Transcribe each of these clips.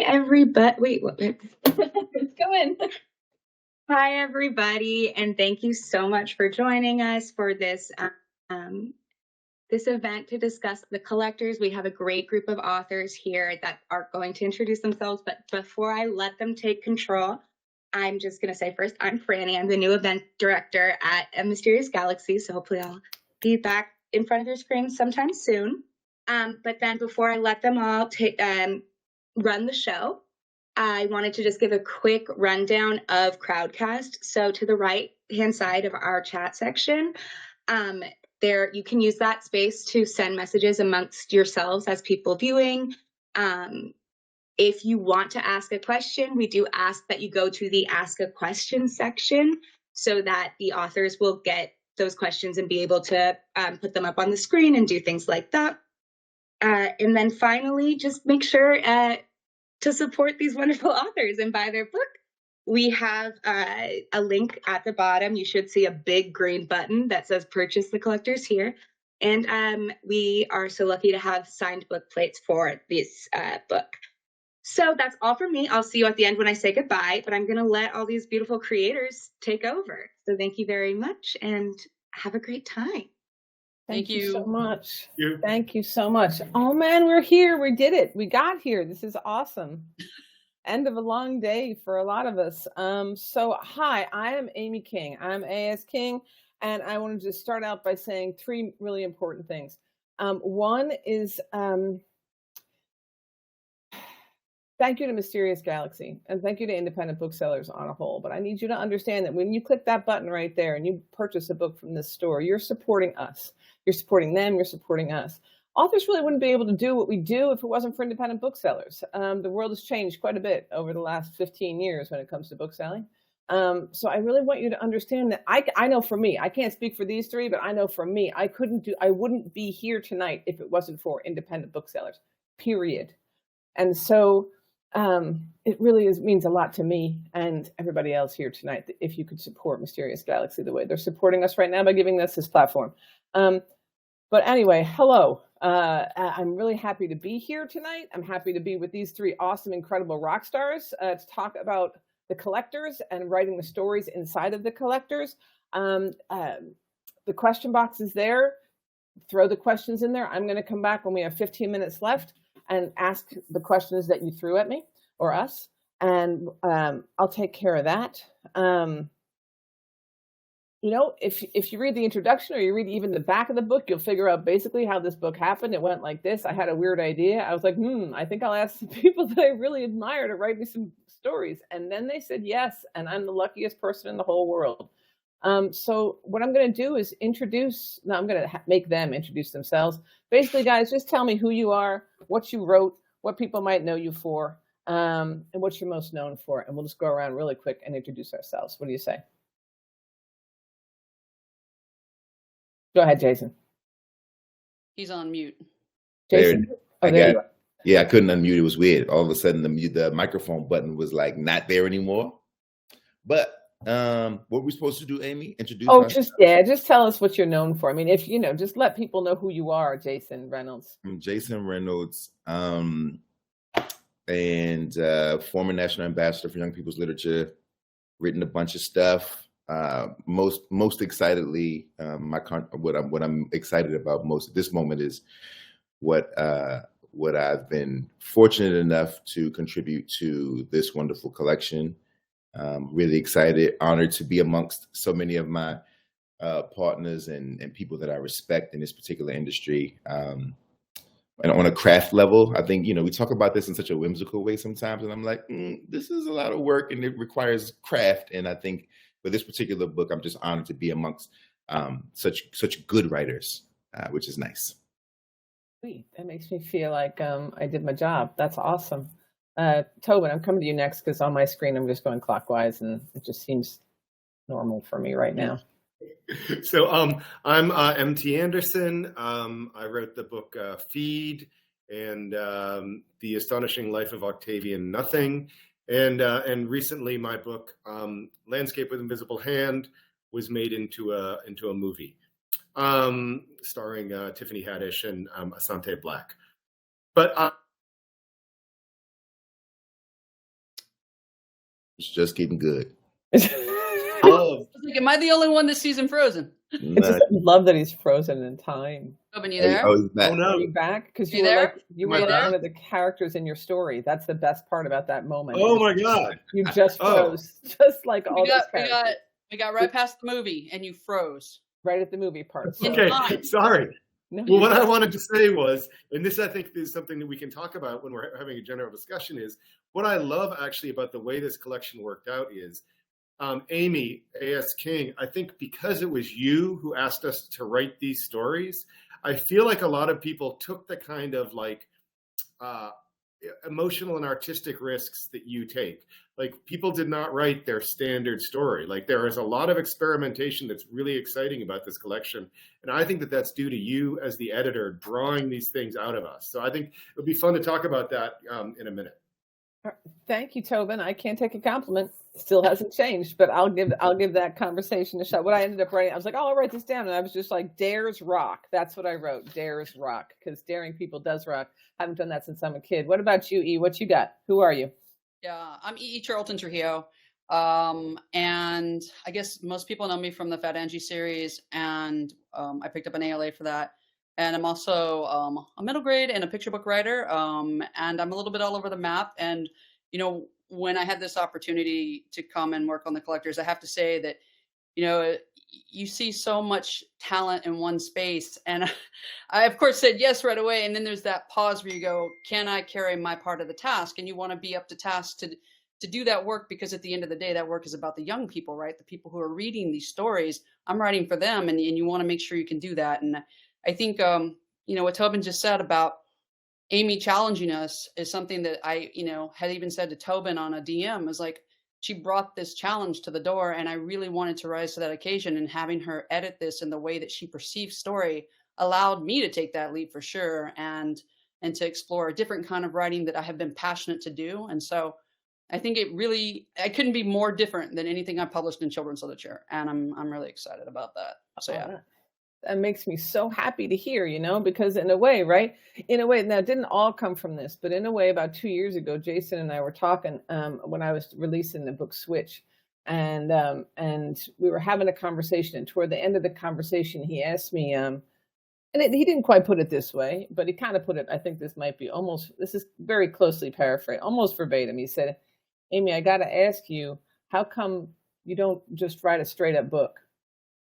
everybody. Wait, let's go in. Hi, everybody, and thank you so much for joining us for this this event to discuss the collectors. We have a great group of authors here that are going to introduce themselves, but before I let them take control, I'm just going to say first, I'm Franny. I'm the new event director at A Mysterious Galaxy, so hopefully I'll be back in front of your screen sometime soon. But then before I let them all run the show, I wanted to just give a quick rundown of Crowdcast. So to the right-hand side of our chat section, there you can use that space to send messages amongst yourselves as people viewing. If you want to ask a question, we do ask that you go to the Ask a Question section so that the authors will get those questions and be able to put them up on the screen and do things like that. And then finally, just make sure to support these wonderful authors and buy their book. We have a link at the bottom. You should see a big green button that says Purchase the Collectors here. And we are so lucky to have signed book plates for this book. So that's all for me. I'll see you at the end when I say goodbye, but I'm going to let all these beautiful creators take over. So thank you very much and have a great time. Thank you so much. Thank you so much. Oh man, we're here. We did it. We got here. This is awesome. End of a long day for a lot of us. So hi, I am Amy King. I'm AS King, and I wanted to start out by saying three really important things. One is thank you to Mysterious Galaxy, and thank you to independent booksellers on a whole. But I need you to understand that when you click that button right there and you purchase a book from this store, you're supporting us. You're supporting them, you're supporting us. Authors really wouldn't be able to do what we do if it wasn't for independent booksellers. The world has changed quite a bit over the last 15 years when it comes to book selling. So I really want you to understand that I know for me, I can't speak for these three, but I know for me, I wouldn't be here tonight if it wasn't for independent booksellers, period. And so it really means a lot to me and everybody else here tonight if you could support Mysterious Galaxy the way they're supporting us right now by giving us this platform. But anyway, hello. I'm really happy to be here tonight. I'm happy to be with these three awesome, incredible rock stars to talk about the collectors and writing the stories inside of the collectors. The question box is there. Throw the questions in there. I'm going to come back when we have 15 minutes left and ask the questions that you threw at me or us, and I'll take care of that. You know, if you read the introduction or you read even the back of the book, you'll figure out basically how this book happened. It went like this. I had a weird idea. I was like, I think I'll ask some people that I really admire to write me some stories. And then they said yes, and I'm the luckiest person in the whole world. So what I'm going to do is I'm going to make them introduce themselves. Basically, guys, just tell me who you are, what you wrote, what people might know you for, and what you're most known for. And we'll just go around really quick and introduce ourselves. What do you say? Go ahead, Jason. He's on mute. Jason. Yeah, I couldn't unmute. It was weird. All of a sudden, the microphone button was like not there anymore. But what were we supposed to do, Amy? Introduce. Oh, just tell us what you're known for. I mean, if just let people know who you are, Jason Reynolds. I'm Jason Reynolds, and former national ambassador for Young People's Literature. Written a bunch of stuff. Most excitedly, what I'm excited about most at this moment is what I've been fortunate enough to contribute to this wonderful collection. Really excited, honored to be amongst so many of my partners and people that I respect in this particular industry. And on a craft level, I think, we talk about this in such a whimsical way sometimes, and I'm like, this is a lot of work and it requires craft. And I think for this particular book, I'm just honored to be amongst such good writers, which is nice. Sweet. That makes me feel like I did my job. That's awesome. Tobin, I'm coming to you next because on my screen, I'm just going clockwise and it just seems normal for me right now. So I'm M.T. Anderson. I wrote the book Feed and The Astonishing Life of Octavian Nothing. And recently my book Landscape with Invisible Hand was made into a movie starring Tiffany Haddish and Asante Black. But It's just getting good. I was like, am I the only one this season frozen? It's just, I love that he's frozen in time. Tobin, you there? Oh, he's back. Oh no. Are you back? Because You you were there? like you Am were I like back? one of the characters in your story. That's the best part about that moment. Oh my God. You just Oh. froze, just like all We those got, characters, we got right past the movie and you froze. right at the movie part. So, Okay, Fine. sorry. no, Well, what I wanted to say was, and this I think is something that we can talk about when we're having a general discussion, is what I love actually about the way this collection worked out is, Amy A.S. King, I think because it was you who asked us to write these stories, I feel like a lot of people took the kind of like emotional and artistic risks that you take. Like people did not write their standard story. Like there is a lot of experimentation that's really exciting about this collection. And I think that that's due to you as the editor drawing these things out of us. So I think it would be fun to talk about that in a minute. Thank you, Tobin. I can't take a compliment. Still hasn't changed, but I'll give that conversation a shot. What I ended up writing, I was like, oh, I'll write this down, and I was just like, dares rock. That's what I wrote. Dares rock, because daring people does rock. Haven't done that since I'm a kid. What about you, E? What you got? Who are you? Yeah, I'm E. Charlton-Trujillo. And I guess most people know me from the FAT ANGIE series, and I picked up an ALA for that. And I'm also a middle grade and a picture book writer, and I'm a little bit all over the map. And, you know, when I had this opportunity to come and work on the collectors, I have to say that, you know, you see so much talent in one space. And I, of course, said yes right away. And then there's that pause where you go, can I carry my part of the task? And you want to be up to task to do that work, because at the end of the day, that work is about the young people, right? The people who are reading these stories. I'm writing for them, and you want to make sure you can do that. And I think, you know, what Tobin just said about Amy challenging us is something that I, you know, had even said to Tobin on a DM, is like, she brought this challenge to the door, and I really wanted to rise to that occasion, and having her edit this in the way that she perceives story allowed me to take that leap for sure, and to explore a different kind of writing that I have been passionate to do. And so I think I couldn't be more different than anything I published in children's literature. And I'm really excited about that. So yeah. That makes me so happy to hear, you know, because in a way, right? In a way, now it didn't all come from this, but in a way, about 2 years ago, Jason and I were talking when I was releasing the book Switch, and we were having a conversation, and toward the end of the conversation, he asked me, he didn't quite put it this way, but he kind of put it, I think this might be this is very closely paraphrased, almost verbatim. He said, Amy, I got to ask you, how come you don't just write a straight up book?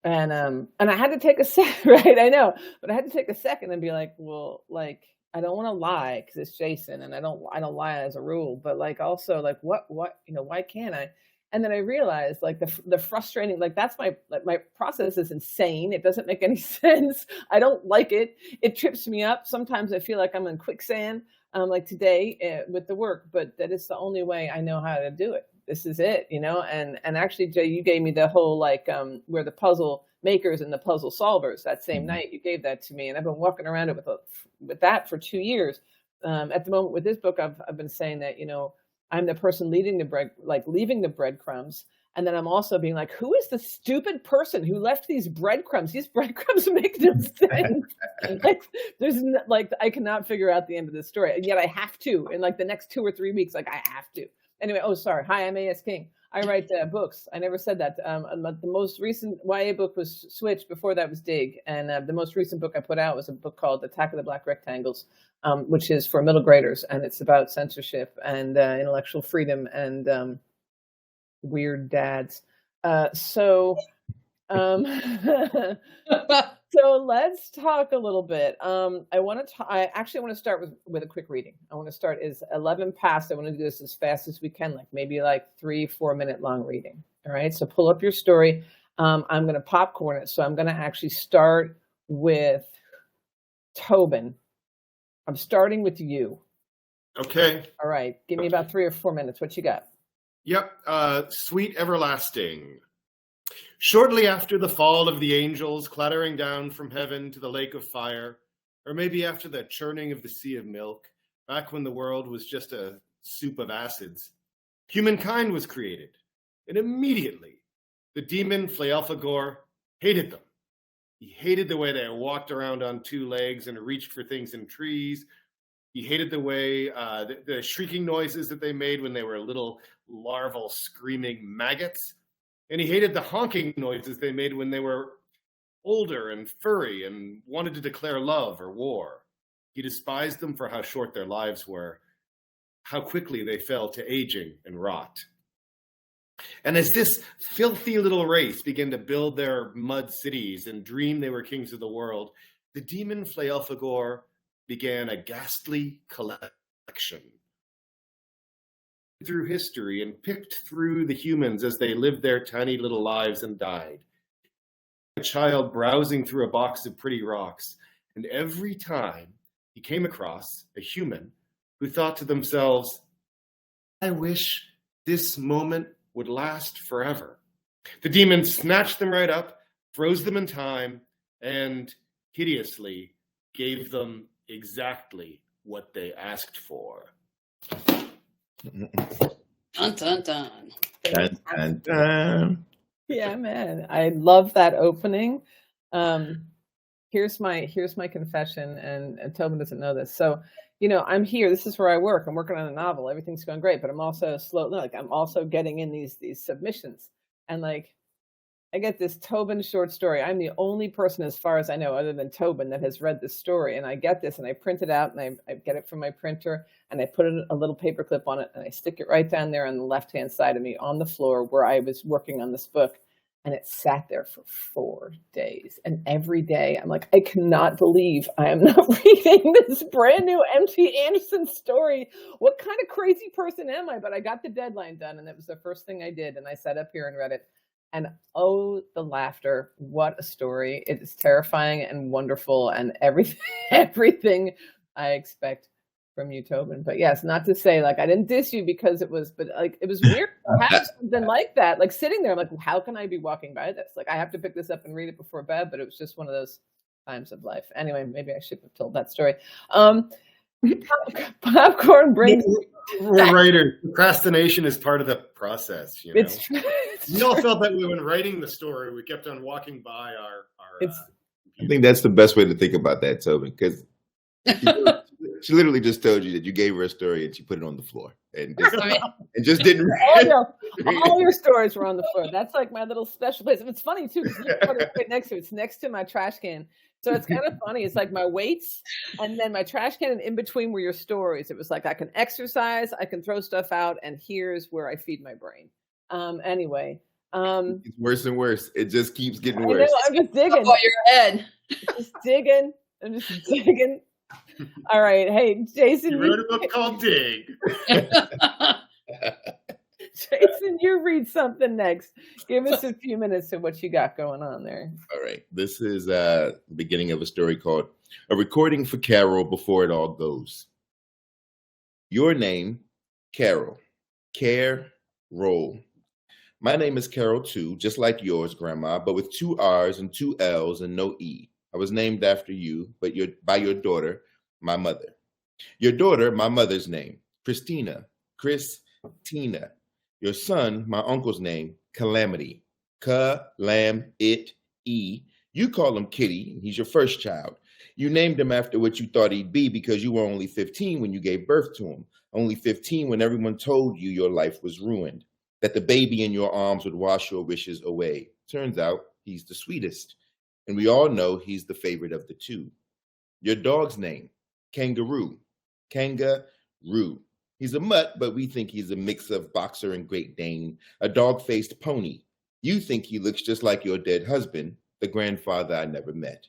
And I had to take a second, right? I know, but I had to take a second and be like, well, like, I don't want to lie because it's Jason, and I don't lie as a rule, but like, also like, what, you know, why can't I? And then I realized like the frustrating, like that's my process is insane. It doesn't make any sense. I don't like it. It trips me up. Sometimes I feel like I'm in quicksand, like today with the work, but that is the only way I know how to do it. This is it, you know, and actually, Jay, you gave me the whole, like, where the puzzle makers and the puzzle solvers that same night. You gave that to me, and I've been walking around it with that for 2 years. At the moment with this book, I've been saying that, you know, I'm the person leaving the breadcrumbs. And then I'm also being like, who is the stupid person who left these breadcrumbs? These breadcrumbs make no sense. Like, I cannot figure out the end of this story. And yet I have to, in like the next 2 or 3 weeks, like I have to. Anyway, sorry. Hi, I'm A.S. King. I write books. I never said that. The most recent YA book was Switch. Before that was Dig. And the most recent book I put out was a book called Attack of the Black Rectangles, which is for middle graders. And it's about censorship and intellectual freedom and weird dads. So let's talk a little bit. I actually want to start with a quick reading. I want to start is 11 past. I want to do this as fast as we can, like maybe like 3-4 minute long reading. All right. So pull up your story. I'm going to popcorn it. So I'm going to actually start with Tobin. I'm starting with you. Okay. All right. Give me about 3 or 4 minutes. What you got? Yep. Sweet Everlasting. Shortly after the fall of the angels clattering down from heaven to the lake of fire, or maybe after the churning of the sea of milk, back when the world was just a soup of acids, humankind was created. And immediately, the demon Flaelfagor hated them. He hated the way they walked around on 2 legs and reached for things in trees. He hated the way the shrieking noises that they made when they were little larval screaming maggots. And he hated the honking noises they made when they were older and furry and wanted to declare love or war. He despised them for how short their lives were, how quickly they fell to aging and rot. And as this filthy little race began to build their mud cities and dream they were kings of the world, the demon Flaelfagor began a ghastly collection through history and picked through the humans as they lived their tiny little lives and died. A child browsing through a box of pretty rocks, and every time he came across a human who thought to themselves, I wish this moment would last forever. The demon snatched them right up, froze them in time, and hideously gave them exactly what they asked for. Dun, dun, dun. Dun, dun, dun. Yeah, man, I love that opening. Here's my confession, and Tobin doesn't know this. So, you know, I'm here. This is where I work. I'm working on a novel. Everything's going great, but I'm also slow. Like, I'm also getting in these submissions, and like, I get this Tobin short story. I'm the only person, as far as I know, other than Tobin, that has read this story. And I get this, and I print it out, and I get it from my printer, and I put a little paper clip on it, and I stick it right down there on the left-hand side of me on the floor where I was working on this book. And it sat there for 4 days. And every day I'm like, I cannot believe I am not reading this brand new M.T. Anderson story. What kind of crazy person am I? But I got the deadline done, and it was the first thing I did. And I sat up here and read it. And oh, the laughter. What a story. It is terrifying and wonderful and everything I expect from you, Tobin. But yes, not to say like I didn't diss you because it was, but like it was weird to have something like that. Like sitting there, I'm like, how can I be walking by this? Like I have to pick this up and read it before bed, but it was just one of those times of life. Anyway, maybe I should have told that story. Popcorn brings. We're writers. Procrastination is part of the process. You know? It's true. We all felt that way when writing the story. We kept on walking by our I think that's the best way to think about that, Tobin, because she literally just told you that you gave her a story and she put it on the floor and just didn't. All your stories were on the floor. That's like my little special place. It's funny too because right next to it. It's next to my trash can, so it's kind of funny. It's like my weights and then my trash can, and in between were your stories. It was like I can exercise, I can throw stuff out, and here's where I feed my brain. Anyway, it's worse and worse. It just keeps getting worse. I'm just digging. Above your head. Just digging. I'm just digging. All right. Hey, Jason. You wrote a book called Dig. Jason, you read something next. Give us a few minutes of what you got going on there. All right. This is the beginning of a story called A Recording for Carol Before It All Goes. Your name, Carol. Care, roll. My name is Carol too, just like yours, Grandma, but with 2 R's and 2 L's and no E. I was named after you, but by your daughter, my mother. Your daughter, my mother's name, Christina. Your son, my uncle's name, Calamity. Calam-it-E. You call him Kitty. He's your first child. You named him after what you thought he'd be because you were only 15 when you gave birth to him. Only 15 when everyone told you your life was ruined, that the baby in your arms would wash your wishes away. Turns out he's the sweetest. And we all know he's the favorite of the 2. Your dog's name, Kangaroo. Kangaroo. He's a mutt, but we think he's a mix of boxer and Great Dane, a dog-faced pony. You think he looks just like your dead husband, the grandfather I never met.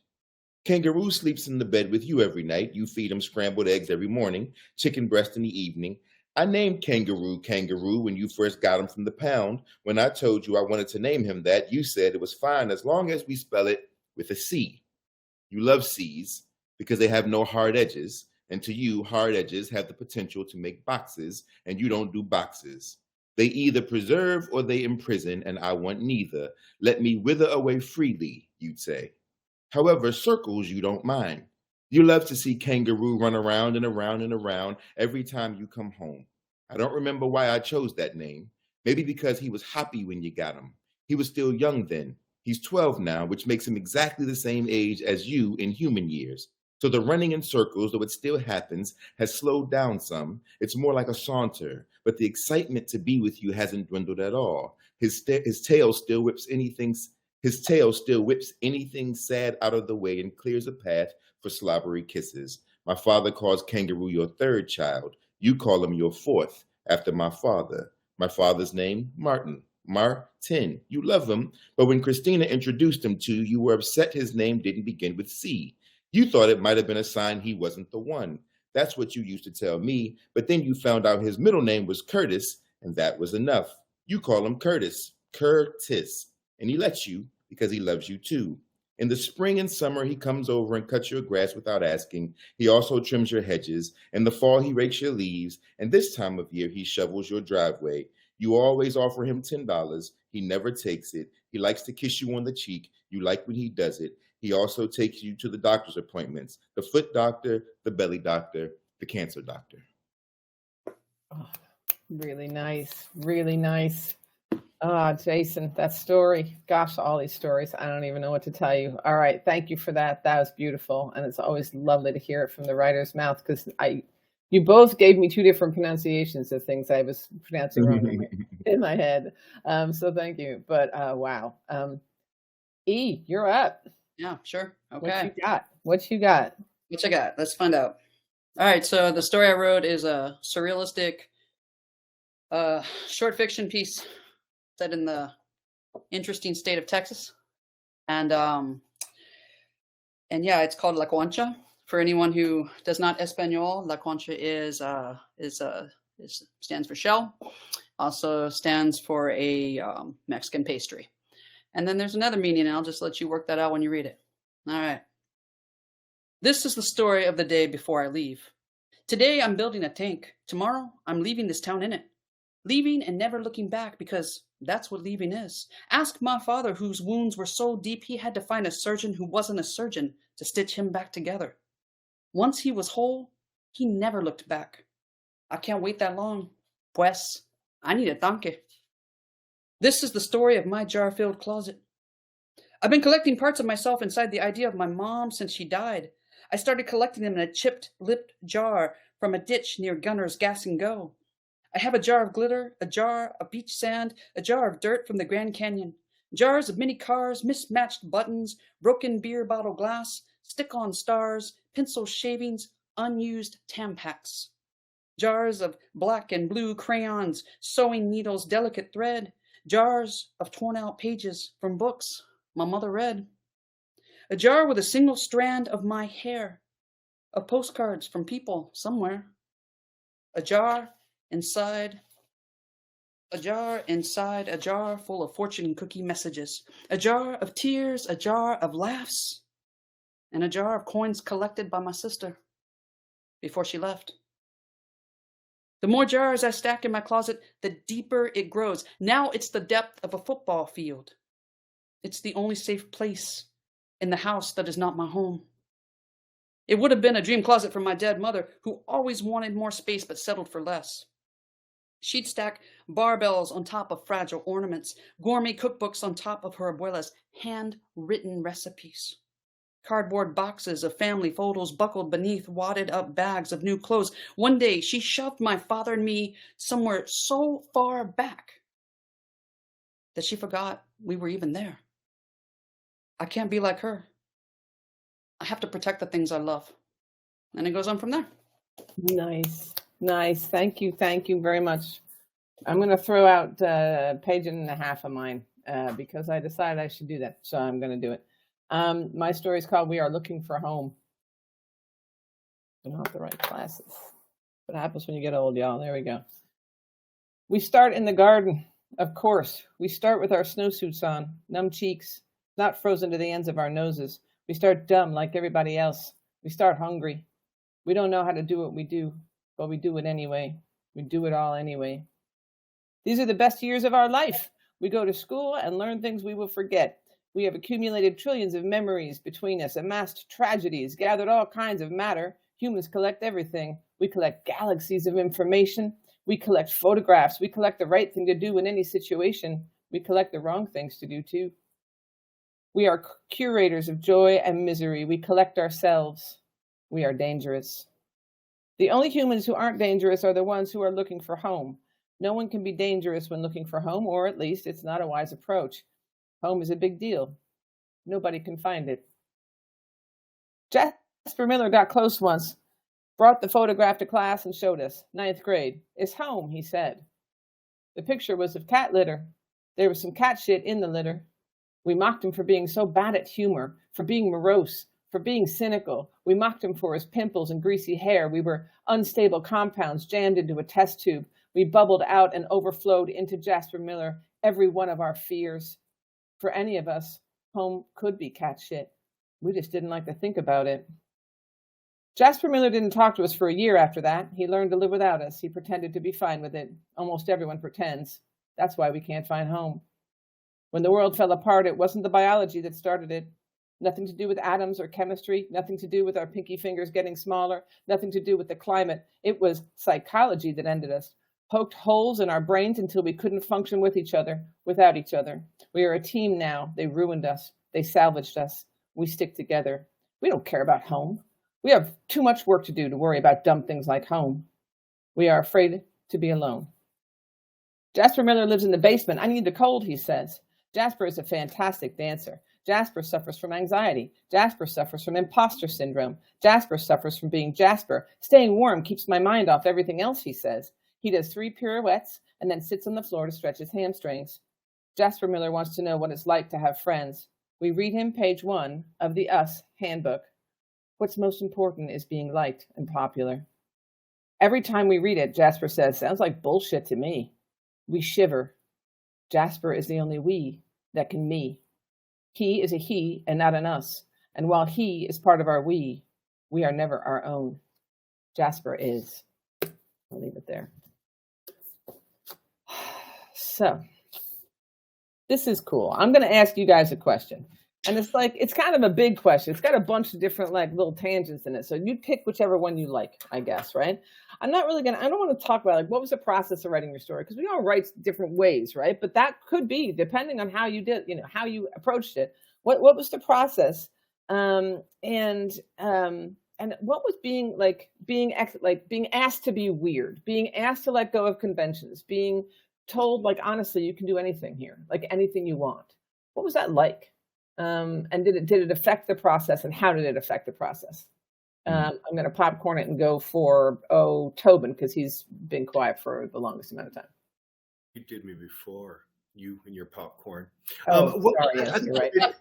Kangaroo sleeps in the bed with you every night. You feed him scrambled eggs every morning, chicken breast in the evening. I named Kangaroo when you first got him from the pound. When I told you I wanted to name him that, you said it was fine as long as we spell it with a C. You love C's because they have no hard edges. And to you, hard edges have the potential to make boxes, and you don't do boxes. They either preserve or they imprison, and I want neither. Let me wither away freely, you'd say. However, circles you don't mind. You love to see Kangaroo run around and around and around every time you come home. I don't remember why I chose that name. Maybe because he was happy when you got him. He was still young then. He's 12 now, which makes him exactly the same age as you in human years. So the running in circles, though it still happens, has slowed down some. It's more like a saunter, but the excitement to be with you hasn't dwindled at all. His tail still whips anything sad out of the way and clears a path for slobbery kisses. My father calls Kangaroo your third child. You call him your fourth, after my father. My father's name, Martin. Martin. You love him, but when Christina introduced him to you, you were upset his name didn't begin with C. You thought it might have been a sign he wasn't the one. That's what you used to tell me, but then you found out his middle name was Curtis, and that was enough. You call him Curtis, and he lets you because he loves you too. In the spring and summer, he comes over and cuts your grass without asking. He also trims your hedges. In the fall, he rakes your leaves, and this time of year, he shovels your driveway. You always offer him $10. He never takes it. He likes to kiss you on the cheek. You like when he does it. He also takes you to the doctor's appointments, the foot doctor, the belly doctor, the cancer doctor. Oh, really nice. Really nice. Ah, Jason, that story. Gosh, all these stories. I don't even know what to tell you. All right. Thank you for that. That was beautiful. And it's always lovely to hear it from the writer's mouth, because you both gave me two different pronunciations of things I was pronouncing wrong in my head. So thank you. But wow. E, you're up. Yeah, sure. Okay. What you got? What you got? What you got? Let's find out. All right. So the story I wrote is a surrealistic short fiction piece set in the interesting state of Texas. And yeah, it's called La Concha. For anyone who does not Espanol, La Concha stands for shell. Also stands for a Mexican pastry. And then there's another meaning, and I'll just let you work that out when you read it. All right. This is the story of the day before I leave. Today, I'm building a tank. Tomorrow, I'm leaving this town in it. Leaving and never looking back, because that's what leaving is. Ask my father, whose wounds were so deep he had to find a surgeon who wasn't a surgeon to stitch him back together. Once he was whole, he never looked back. I can't wait that long. Pues, I need a tanque. This is the story of my jar-filled closet. I've been collecting parts of myself inside the idea of my mom since she died. I started collecting them in a chipped-lipped jar from a ditch near Gunner's Gas and Go. I have a jar of glitter, a jar of beach sand, a jar of dirt from the Grand Canyon, jars of mini cars, mismatched buttons, broken beer bottle glass, stick-on stars, pencil shavings, unused Tampax. Jars of black and blue crayons, sewing needles, delicate thread, jars of torn-out pages from books my mother read. A jar with a single strand of my hair, of postcards from people somewhere. A jar inside a jar full of fortune cookie messages. A jar of tears, a jar of laughs, and a jar of coins collected by my sister before she left. The more jars I stack in my closet, the deeper it grows. Now it's the depth of a football field. It's the only safe place in the house that is not my home. It would have been a dream closet for my dead mother, who always wanted more space but settled for less. She'd stack barbells on top of fragile ornaments, gourmet cookbooks on top of her abuela's handwritten recipes. Cardboard boxes of family photos buckled beneath wadded up bags of new clothes. One day, she shoved my father and me somewhere so far back that she forgot we were even there. I can't be like her. I have to protect the things I love. And it goes on from there. Nice. Nice. Thank you. Thank you very much. I'm going to throw out a page and a half of mine because I decided I should do that. So I'm going to do it. My story is called We Are Looking for Home. I don't have the right glasses. What happens when you get old, y'all? There we go. We start in the garden, of course. We start with our snowsuits on, numb cheeks, not frozen to the ends of our noses. We start dumb like everybody else. We start hungry. We don't know how to do what we do, but we do it anyway. We do it all anyway. These are the best years of our life. We go to school and learn things we will forget. We have accumulated trillions of memories between us, amassed tragedies, gathered all kinds of matter. Humans collect everything. We collect galaxies of information. We collect photographs. We collect the right thing to do in any situation. We collect the wrong things to do too. We are curators of joy and misery. We collect ourselves. We are dangerous. The only humans who aren't dangerous are the ones who are looking for home. No one can be dangerous when looking for home, or at least it's not a wise approach. Home is a big deal. Nobody can find it. Jasper Miller got close once, brought the photograph to class and showed us. 9th grade. It's home, he said. The picture was of cat litter. There was some cat shit in the litter. We mocked him for being so bad at humor, for being morose, for being cynical. We mocked him for his pimples and greasy hair. We were unstable compounds jammed into a test tube. We bubbled out and overflowed into Jasper Miller, every one of our fears. For any of us, home could be cat shit. We just didn't like to think about it. Jasper Miller didn't talk to us for a year after that. He learned to live without us. He pretended to be fine with it. Almost everyone pretends. That's why we can't find home. When the world fell apart, it wasn't the biology that started it. Nothing to do with atoms or chemistry, nothing to do with our pinky fingers getting smaller, nothing to do with the climate. It was psychology that ended us, poked holes in our brains until we couldn't function with each other, without each other. We are a team now. They ruined us. They salvaged us. We stick together. We don't care about home. We have too much work to do to worry about dumb things like home. We are afraid to be alone. Jasper Miller lives in the basement. I need the cold, he says. Jasper is a fantastic dancer. Jasper suffers from anxiety. Jasper suffers from imposter syndrome. Jasper suffers from being Jasper. Staying warm keeps my mind off everything else, he says. He does 3 pirouettes and then sits on the floor to stretch his hamstrings. Jasper Miller wants to know what it's like to have friends. We read him page 1 of the Us handbook. What's most important is being liked and popular. Every time we read it, Jasper says, sounds like bullshit to me. We shiver. Jasper is the only we that can me. He is a he and not an us. And while he is part of our we are never our own. Jasper is. I'll leave it there. So, this is cool. I'm going to ask you guys a question. And it's kind of a big question. It's got a bunch of different little tangents in it. So you pick whichever one you like, I guess, right? I don't want to talk about what was the process of writing your story, because we all write different ways, right? But that could be depending on how you did, how you approached it. What was the process? And what was being asked to be weird, being asked to let go of conventions, being told honestly, you can do anything here, anything you want. What was that like? And did it affect the process, and how did it affect the process? I'm going to popcorn it and go for Tobin, because he's been quiet for the longest amount of time. You did me before, you and your popcorn. Sorry, yes, you're right. To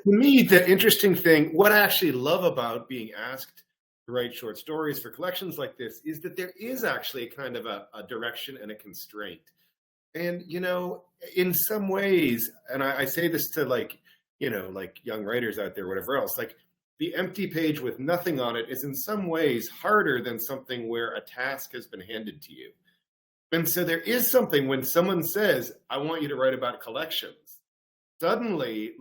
me, the interesting thing, what I actually love about being asked to write short stories for collections like this, is that there is actually kind of a direction and a constraint. And, in some ways, and I say this to young writers out there, whatever else, the empty page with nothing on it is in some ways harder than something where a task has been handed to you. And so there is something when someone says, I want you to write about collections, suddenly,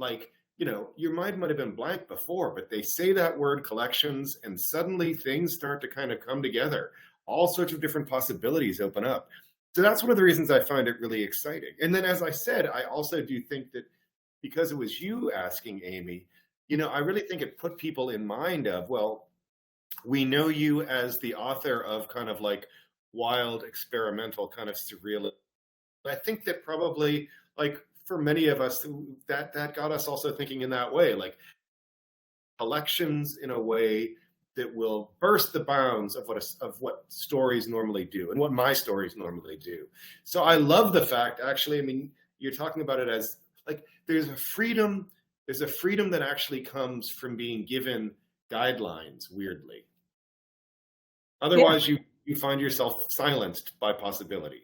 your mind might have been blank before, but they say that word collections and suddenly things start to kind of come together. All sorts of different possibilities open up. So that's one of the reasons I find it really exciting. And then, as I said, I also do think that because it was you asking, Amy, I really think it put people in mind of, well, we know you as the author of kind of wild, experimental, kind of surreal. I think that probably for many of us, that got us also thinking in that way, collections in a way that will burst the bounds of what stories normally do and what my stories normally do. So I love the fact, actually, you're talking about it as there's a freedom that actually comes from being given guidelines, weirdly. Otherwise, you find yourself silenced by possibility.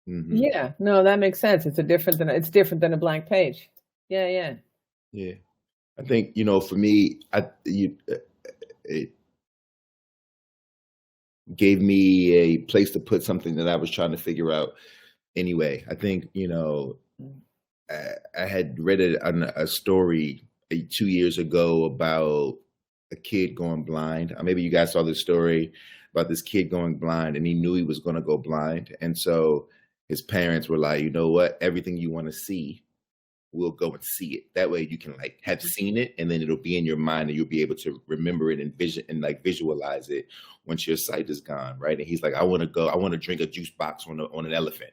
Mm-hmm. Yeah, no, that makes sense. It's different than a blank page. Yeah. I think, for me, it gave me a place to put something that I was trying to figure out anyway. I think, I had read a story 2 years ago about a kid going blind. Maybe you guys saw this story about this kid going blind, and he knew he was going to go blind. And so his parents were like, you know what, everything you want to see, we'll go and see it. That way you can like have seen it, and then it'll be in your mind, and you'll be able to remember it and visualize it once your sight is gone, right? And he's like, I want to drink a juice box on an elephant.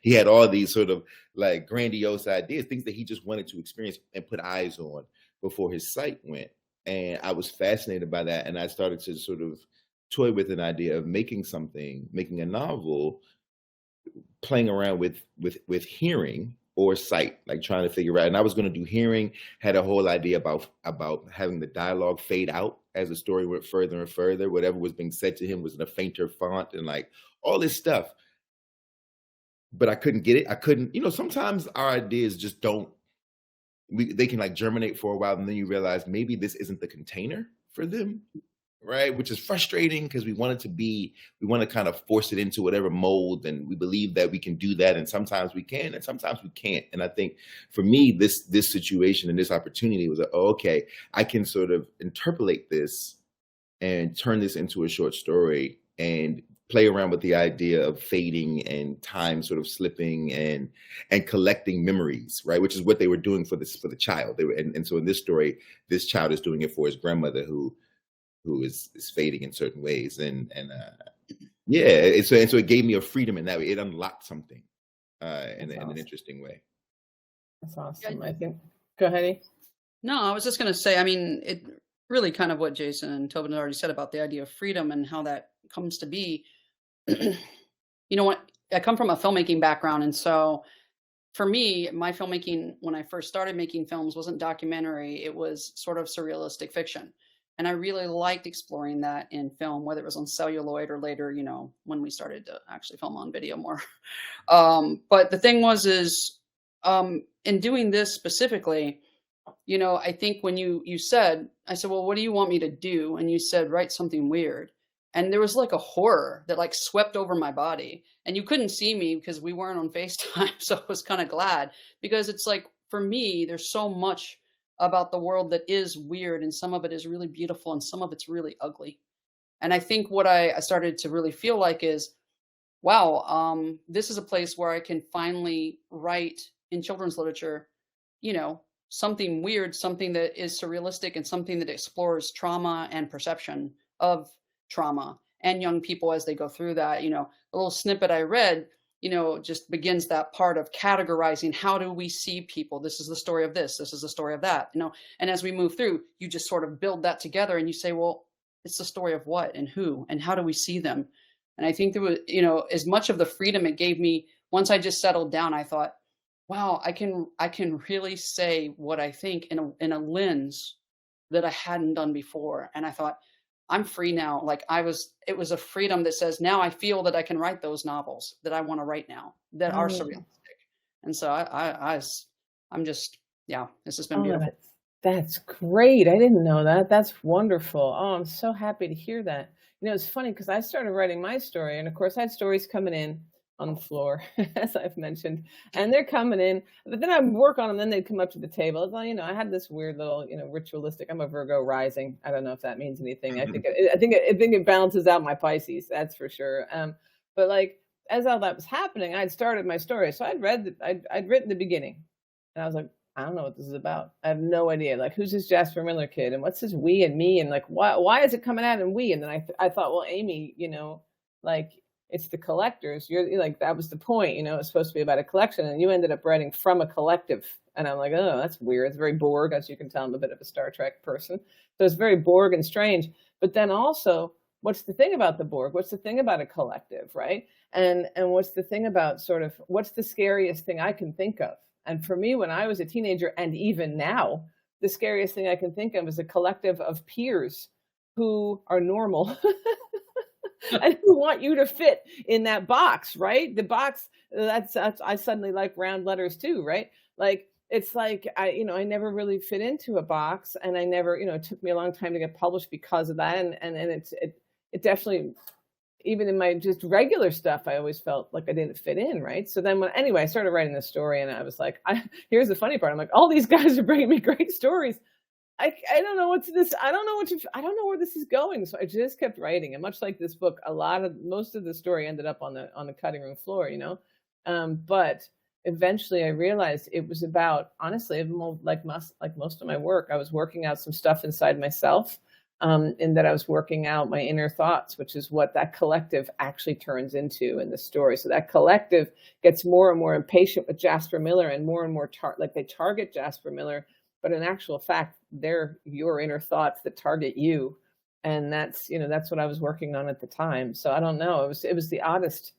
He had all these sort of like grandiose ideas, things that he just wanted to experience and put eyes on before his sight went. And I was fascinated by that, and I started to sort of toy with an idea of making a novel, playing around with hearing or sight, like trying to figure out. And I was going to do hearing, had a whole idea about having the dialogue fade out as the story went further and further. Whatever was being said to him was in a fainter font and like all this stuff. But I couldn't get it. I couldn't, sometimes our ideas just they can like germinate for a while, and then you realize maybe this isn't the container for them. Right, which is frustrating because we want to kind of force it into whatever mold, and we believe that we can do that, and sometimes we can, and sometimes we can't. And I think for me, this situation and this opportunity was like, oh, okay, I can sort of interpolate this and turn this into a short story and play around with the idea of fading and time sort of slipping and collecting memories, right? Which is what they were doing for the child. And so in this story, this child is doing it for his grandmother who is fading in certain ways, and so it gave me a freedom in that way. It unlocked something in an interesting way. That's awesome. I think. Go ahead. E. No, I was just going to say, I mean, it really kind of what Jason and Tobin already said about the idea of freedom and how that comes to be. What I come from a filmmaking background, and so for me, my filmmaking when I first started making films wasn't documentary; it was sort of surrealistic fiction. And I really liked exploring that in film, whether it was on celluloid or later, when we started to actually film on video more. But the thing is, in doing this specifically, I think when I said, well, what do you want me to do? And you said, write something weird. And there was like a horror that like swept over my body. And you couldn't see me because we weren't on FaceTime. So I was kind of glad, because it's like, for me, there's so much about the world that is weird, and some of it is really beautiful and some of it's really ugly. And I think what I started to really feel like is, wow, this is a place where I can finally write in children's literature, something weird, something that is surrealistic, and something that explores trauma and perception of trauma and young people as they go through that. A little snippet I read, just begins that part of categorizing. How do we see people? This is the story of this. This is the story of that, and as we move through, you just sort of build that together and you say, well, it's the story of what and who and how do we see them? And I think there was, as much of the freedom it gave me, once I just settled down, I thought, wow, I can really say what I think in a lens that I hadn't done before. And I thought, I'm free now. Like it was a freedom that says, now I feel that I can write those novels that I want to write now that are surrealistic. And so I'm just, this has been beautiful. That's great. I didn't know that. That's wonderful. Oh, I'm so happy to hear that. It's funny because I started writing my story, and of course I had stories coming in on the floor, as I've mentioned, and they're coming in, but then I would work on them, then they'd come up to the table. Well, I had this weird little, ritualistic, I'm a Virgo rising. I don't know if that means anything. I think it balances out my Pisces, that's for sure. But like, as all that was happening, I'd started my story. So I'd written the beginning, and I was like, I don't know what this is about. I have no idea. Like, who's this Jasper Miller kid? And what's this we and me? And like, why is it coming out in we? And then I thought, well, Amy, like, it's the collectors. You're like, that was the point, it's supposed to be about a collection. And you ended up writing from a collective. And I'm like, oh, that's weird. It's very Borg. As you can tell, I'm a bit of a Star Trek person. So it's very Borg and strange. But then also, what's the thing about the Borg? What's the thing about a collective, right? And what's the thing about sort of, what's the scariest thing I can think of? And for me, when I was a teenager, and even now, the scariest thing I can think of is a collective of peers who are normal and who want you to fit in that box, right? The box, that's I suddenly like round letters too, right? Like, it's like, I never really fit into a box, and I never, it took me a long time to get published because of that. And it definitely, even in my just regular stuff, I always felt like I didn't fit in, right? So then I started writing this story, and I was like, here's the funny part. I'm like, all these guys are bringing me great stories. I don't know what's this. I don't know where this is going. So I just kept writing. And much like this book, most of the story ended up on the cutting room floor, But eventually I realized it was about, honestly, like most of my work, I was working out some stuff inside myself, and that I was working out my inner thoughts, which is what that collective actually turns into in the story. So that collective gets more and more impatient with Jasper Miller, and more like they target Jasper Miller, but in actual fact, they're your inner thoughts that target you. And that's, that's what I was working on at the time. So I don't know. It was the oddest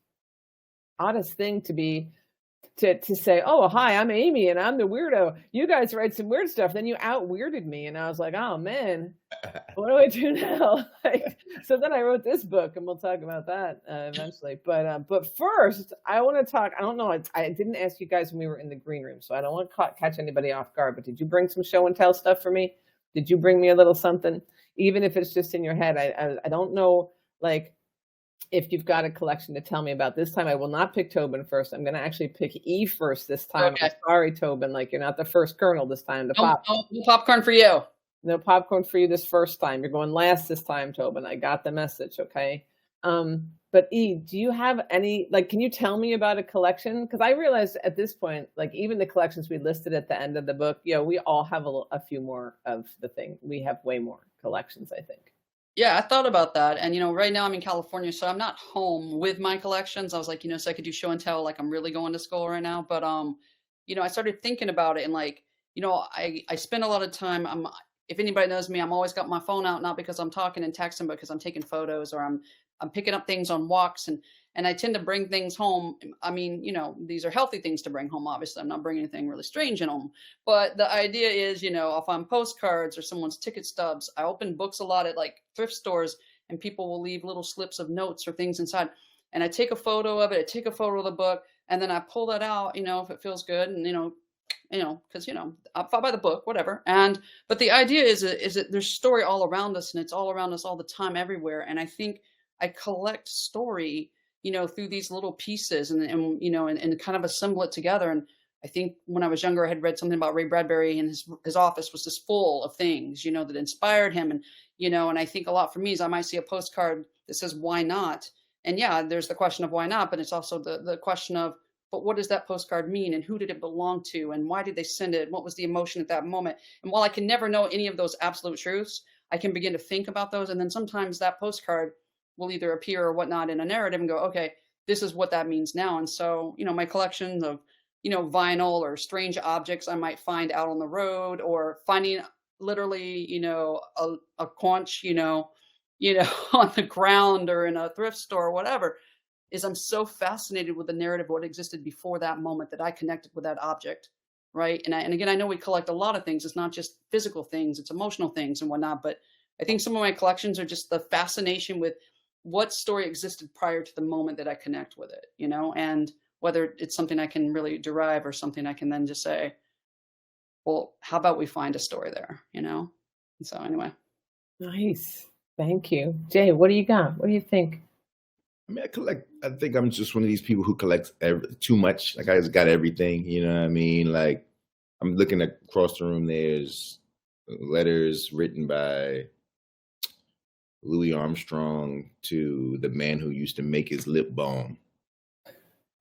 thing to say, oh, hi, I'm Amy and I'm the weirdo. You guys write some weird stuff. Then you out weirded me. And I was like, oh man, what do I do now? So then I wrote this book, and we'll talk about that eventually. But first I want to talk, I don't know, I didn't ask you guys when we were in the green room, so I don't want to catch anybody off guard, but did you bring some show and tell stuff for me? Did you bring me a little something? Even if it's just in your head. I don't know, like, if you've got a collection to tell me about. This time I will not pick Tobin first. I'm going to actually pick E first this time. Okay. I'm sorry, Tobin. Like, you're not the first Colonel this time. No popcorn for you. No popcorn for you this first time. You're going last this time, Tobin. I got the message, okay? But E, do you have any, like, can you tell me about a collection? Because I realized at this point, like, even the collections we listed at the end of the book, we all have a few more of the thing. We have way more collections, I think. Yeah, I thought about that. And, right now I'm in California, so I'm not home with my collections. I was like, so I could do show and tell, like I'm really going to school right now. But, I started thinking about it, and like, I spend a lot of time, if anybody knows me, I'm always got my phone out, not because I'm talking and texting, but because I'm taking photos, or I'm picking up things on walks, and I tend to bring things home. I mean, these are healthy things to bring home. Obviously, I'm not bringing anything really strange in home. But the idea is, if I'm postcards or someone's ticket stubs, I open books a lot at like thrift stores, and people will leave little slips of notes or things inside. And I take a photo of it. I take a photo of the book, and then I pull that out, if it feels good, and because I'll buy the book, whatever. But the idea is that there's story all around us, and it's all around us all the time, everywhere. And I think I collect story, through these little pieces, and kind of assemble it together. And I think when I was younger, I had read something about Ray Bradbury, and his office was just full of things, that inspired him. And I think a lot for me is I might see a postcard that says, why not? And yeah, there's the question of why not, but it's also the question of, but what does that postcard mean, and who did it belong to, and why did they send it? What was the emotion at that moment? And while I can never know any of those absolute truths, I can begin to think about those. And then sometimes that postcard will either appear or whatnot in a narrative and go, okay, this is what that means now. And so, my collections of, vinyl or strange objects I might find out on the road, or finding literally, a conch, on the ground or in a thrift store or whatever, is I'm so fascinated with the narrative of what existed before that moment that I connected with that object, right? And again, I know we collect a lot of things. It's not just physical things, it's emotional things and whatnot. But I think some of my collections are just the fascination with what story existed prior to the moment that I connect with it, and whether it's something I can really derive, or something I can then just say, well, how about we find a story there, And so anyway. Nice. Thank you. Jay, what do you got? What do you think? I mean, I think I'm just one of these people who collects too much. Like, I just got everything, you know what I mean? Like, I'm looking across the room, there's letters written by Louis Armstrong to the man who used to make his lip balm.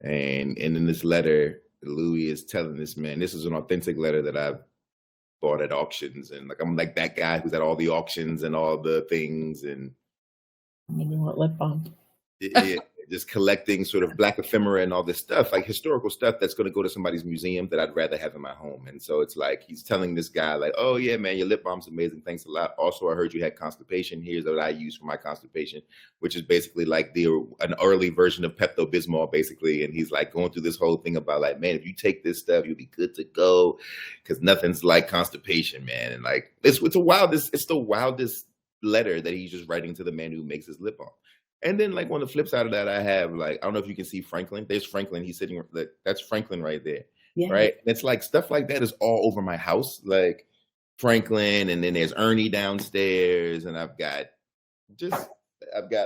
And in this letter, Louis is telling this man, this is an authentic letter that I bought at auctions. And like, I'm like that guy who's at all the auctions and all the things. And you want lip balm? Just collecting sort of Black ephemera and all this stuff, like historical stuff that's going to go to somebody's museum that I'd rather have in my home. And so it's like, he's telling this guy like, oh yeah, man, your lip balm's amazing. Thanks a lot. Also, I heard you had constipation. Here's what I use for my constipation, which is basically like an early version of Pepto-Bismol, basically. And he's like going through this whole thing about like, man, if you take this stuff, you'll be good to go, because nothing's like constipation, man. And like, it's the wildest letter that he's just writing to the man who makes his lip balm. And then, like, on the flip side of that, I have, like, I don't know if you can see Franklin. There's Franklin. He's sitting, that's Franklin right there, right? And it's like, stuff like that is all over my house, like Franklin. And then there's Ernie downstairs. And I've got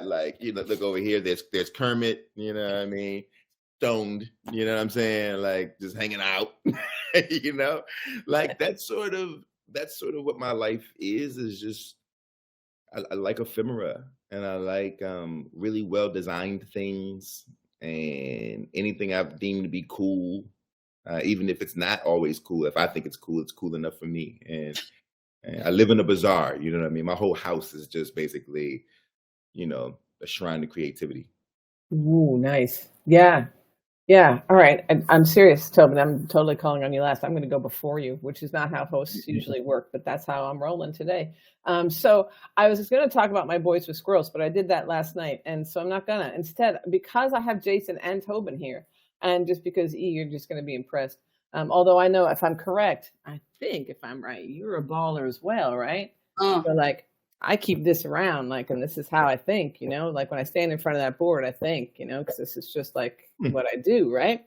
like, look over here. There's Kermit, you know what I mean? Stoned, you know what I'm saying? Like, just hanging out, Like, that's sort of what my life is just, I like ephemera, and I like really well designed things, and anything I've deemed to be cool even if it's not always cool. If I think it's cool enough for me. And I live in a bazaar, you know what I mean? My whole house is just basically, you know, a shrine to creativity. Ooh, nice. Yeah. Yeah. All right. I'm serious, Tobin. I'm totally calling on you last. I'm going to go before you, which is not how hosts usually work, but that's how I'm rolling today. So I was going to talk about my boys with squirrels, but I did that last night. And so I'm not going to. Instead, because I have Jason and Tobin here, and just because you're just going to be impressed. Although I know if I'm correct, I think if I'm right, you're a baller as well, right? So like, I keep this around, like, and this is how I think, you know, like when I stand in front of that board, I think, you know, because this is just like what I do, right?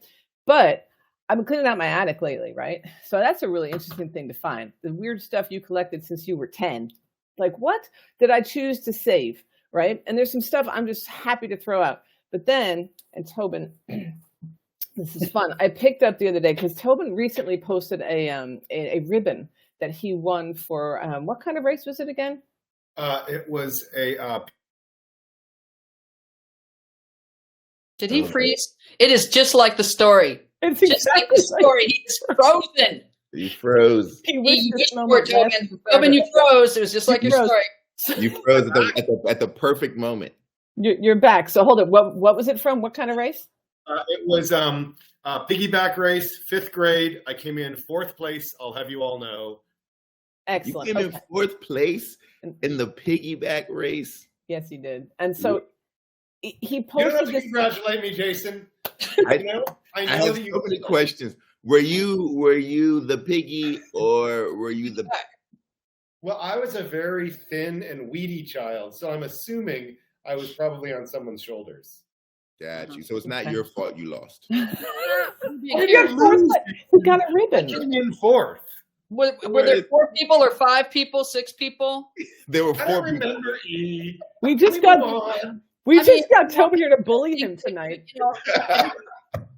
But I've been cleaning out my attic lately, right? So that's a really interesting thing to find. The weird stuff you collected since you were 10. Like, what did I choose to save, right? And there's some stuff I'm just happy to throw out. But then, and Tobin, this is fun. I picked up the other day because Tobin recently posted a ribbon that he won for, what kind of race was it again? It was a. Did he freeze? It is just like the story. It's Just like the story. He's frozen. He froze. He wished He this wished moment for it, lasted Tobin. forever. Tobin, you froze. It was just like You your froze. story. You froze at the perfect moment. You're back. So hold it. What was it from? What kind of race? It was a piggyback race, 5th grade. I came in 4th place. I'll have you all know. Excellent. You came in Okay. 4th place in the piggyback race. Yes, he did. And so he You don't posted have to this. congratulate me, Jason. I know I have that you. so many questions. Were you the piggy or were you the? Well, I was a very thin and weedy child, so I'm assuming I was probably on someone's shoulders. Got you. So it's not your fault you lost. You got fourth place. You got a I ribbon. came in 4th. Were there 4 people or 5 people, 6 people? There were I 4 don't people. remember E. We just Move got on. Tobin here to bully him tonight. You know,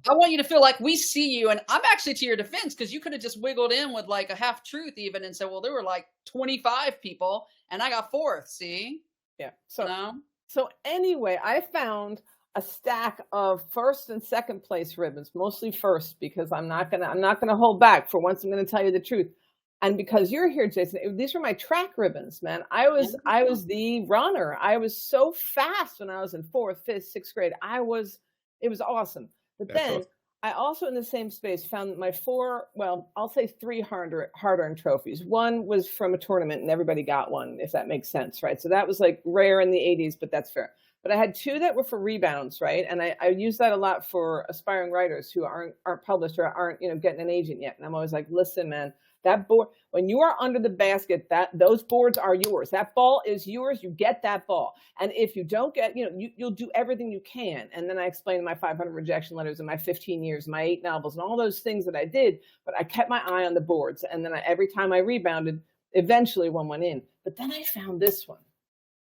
I want you to feel like we see you, and I'm actually to your defense because you could have just wiggled in with like a half truth even and said, well, there were like 25 people and I got 4th. See? Yeah. So anyway, I found a stack of 1st and 2nd place ribbons, mostly 1st, because I'm not gonna hold back. For once, I'm gonna tell you the truth. And because you're here, Jason, these were my track ribbons, man. I was the runner. I was so fast when I was in 4th, 5th, 6th grade. It was awesome. But That's then awesome. I also in the same space found my 3 hard-earned trophies. One was from a tournament and everybody got one, if that makes sense, right? So that was like rare in the 80s, but that's fair. But I had 2 that were for rebounds, right? And I use that a lot for aspiring writers who aren't published or aren't, you know, getting an agent yet. And I'm always like, listen, man, that board, when you are under the basket, those boards are yours. That ball is yours. You get that ball. And if you don't get, you know, you'll do everything you can. And then I explained my 500 rejection letters and my 15 years, my 8 novels and all those things that I did. But I kept my eye on the boards. And then every time I rebounded, eventually one went in. But then I found this one.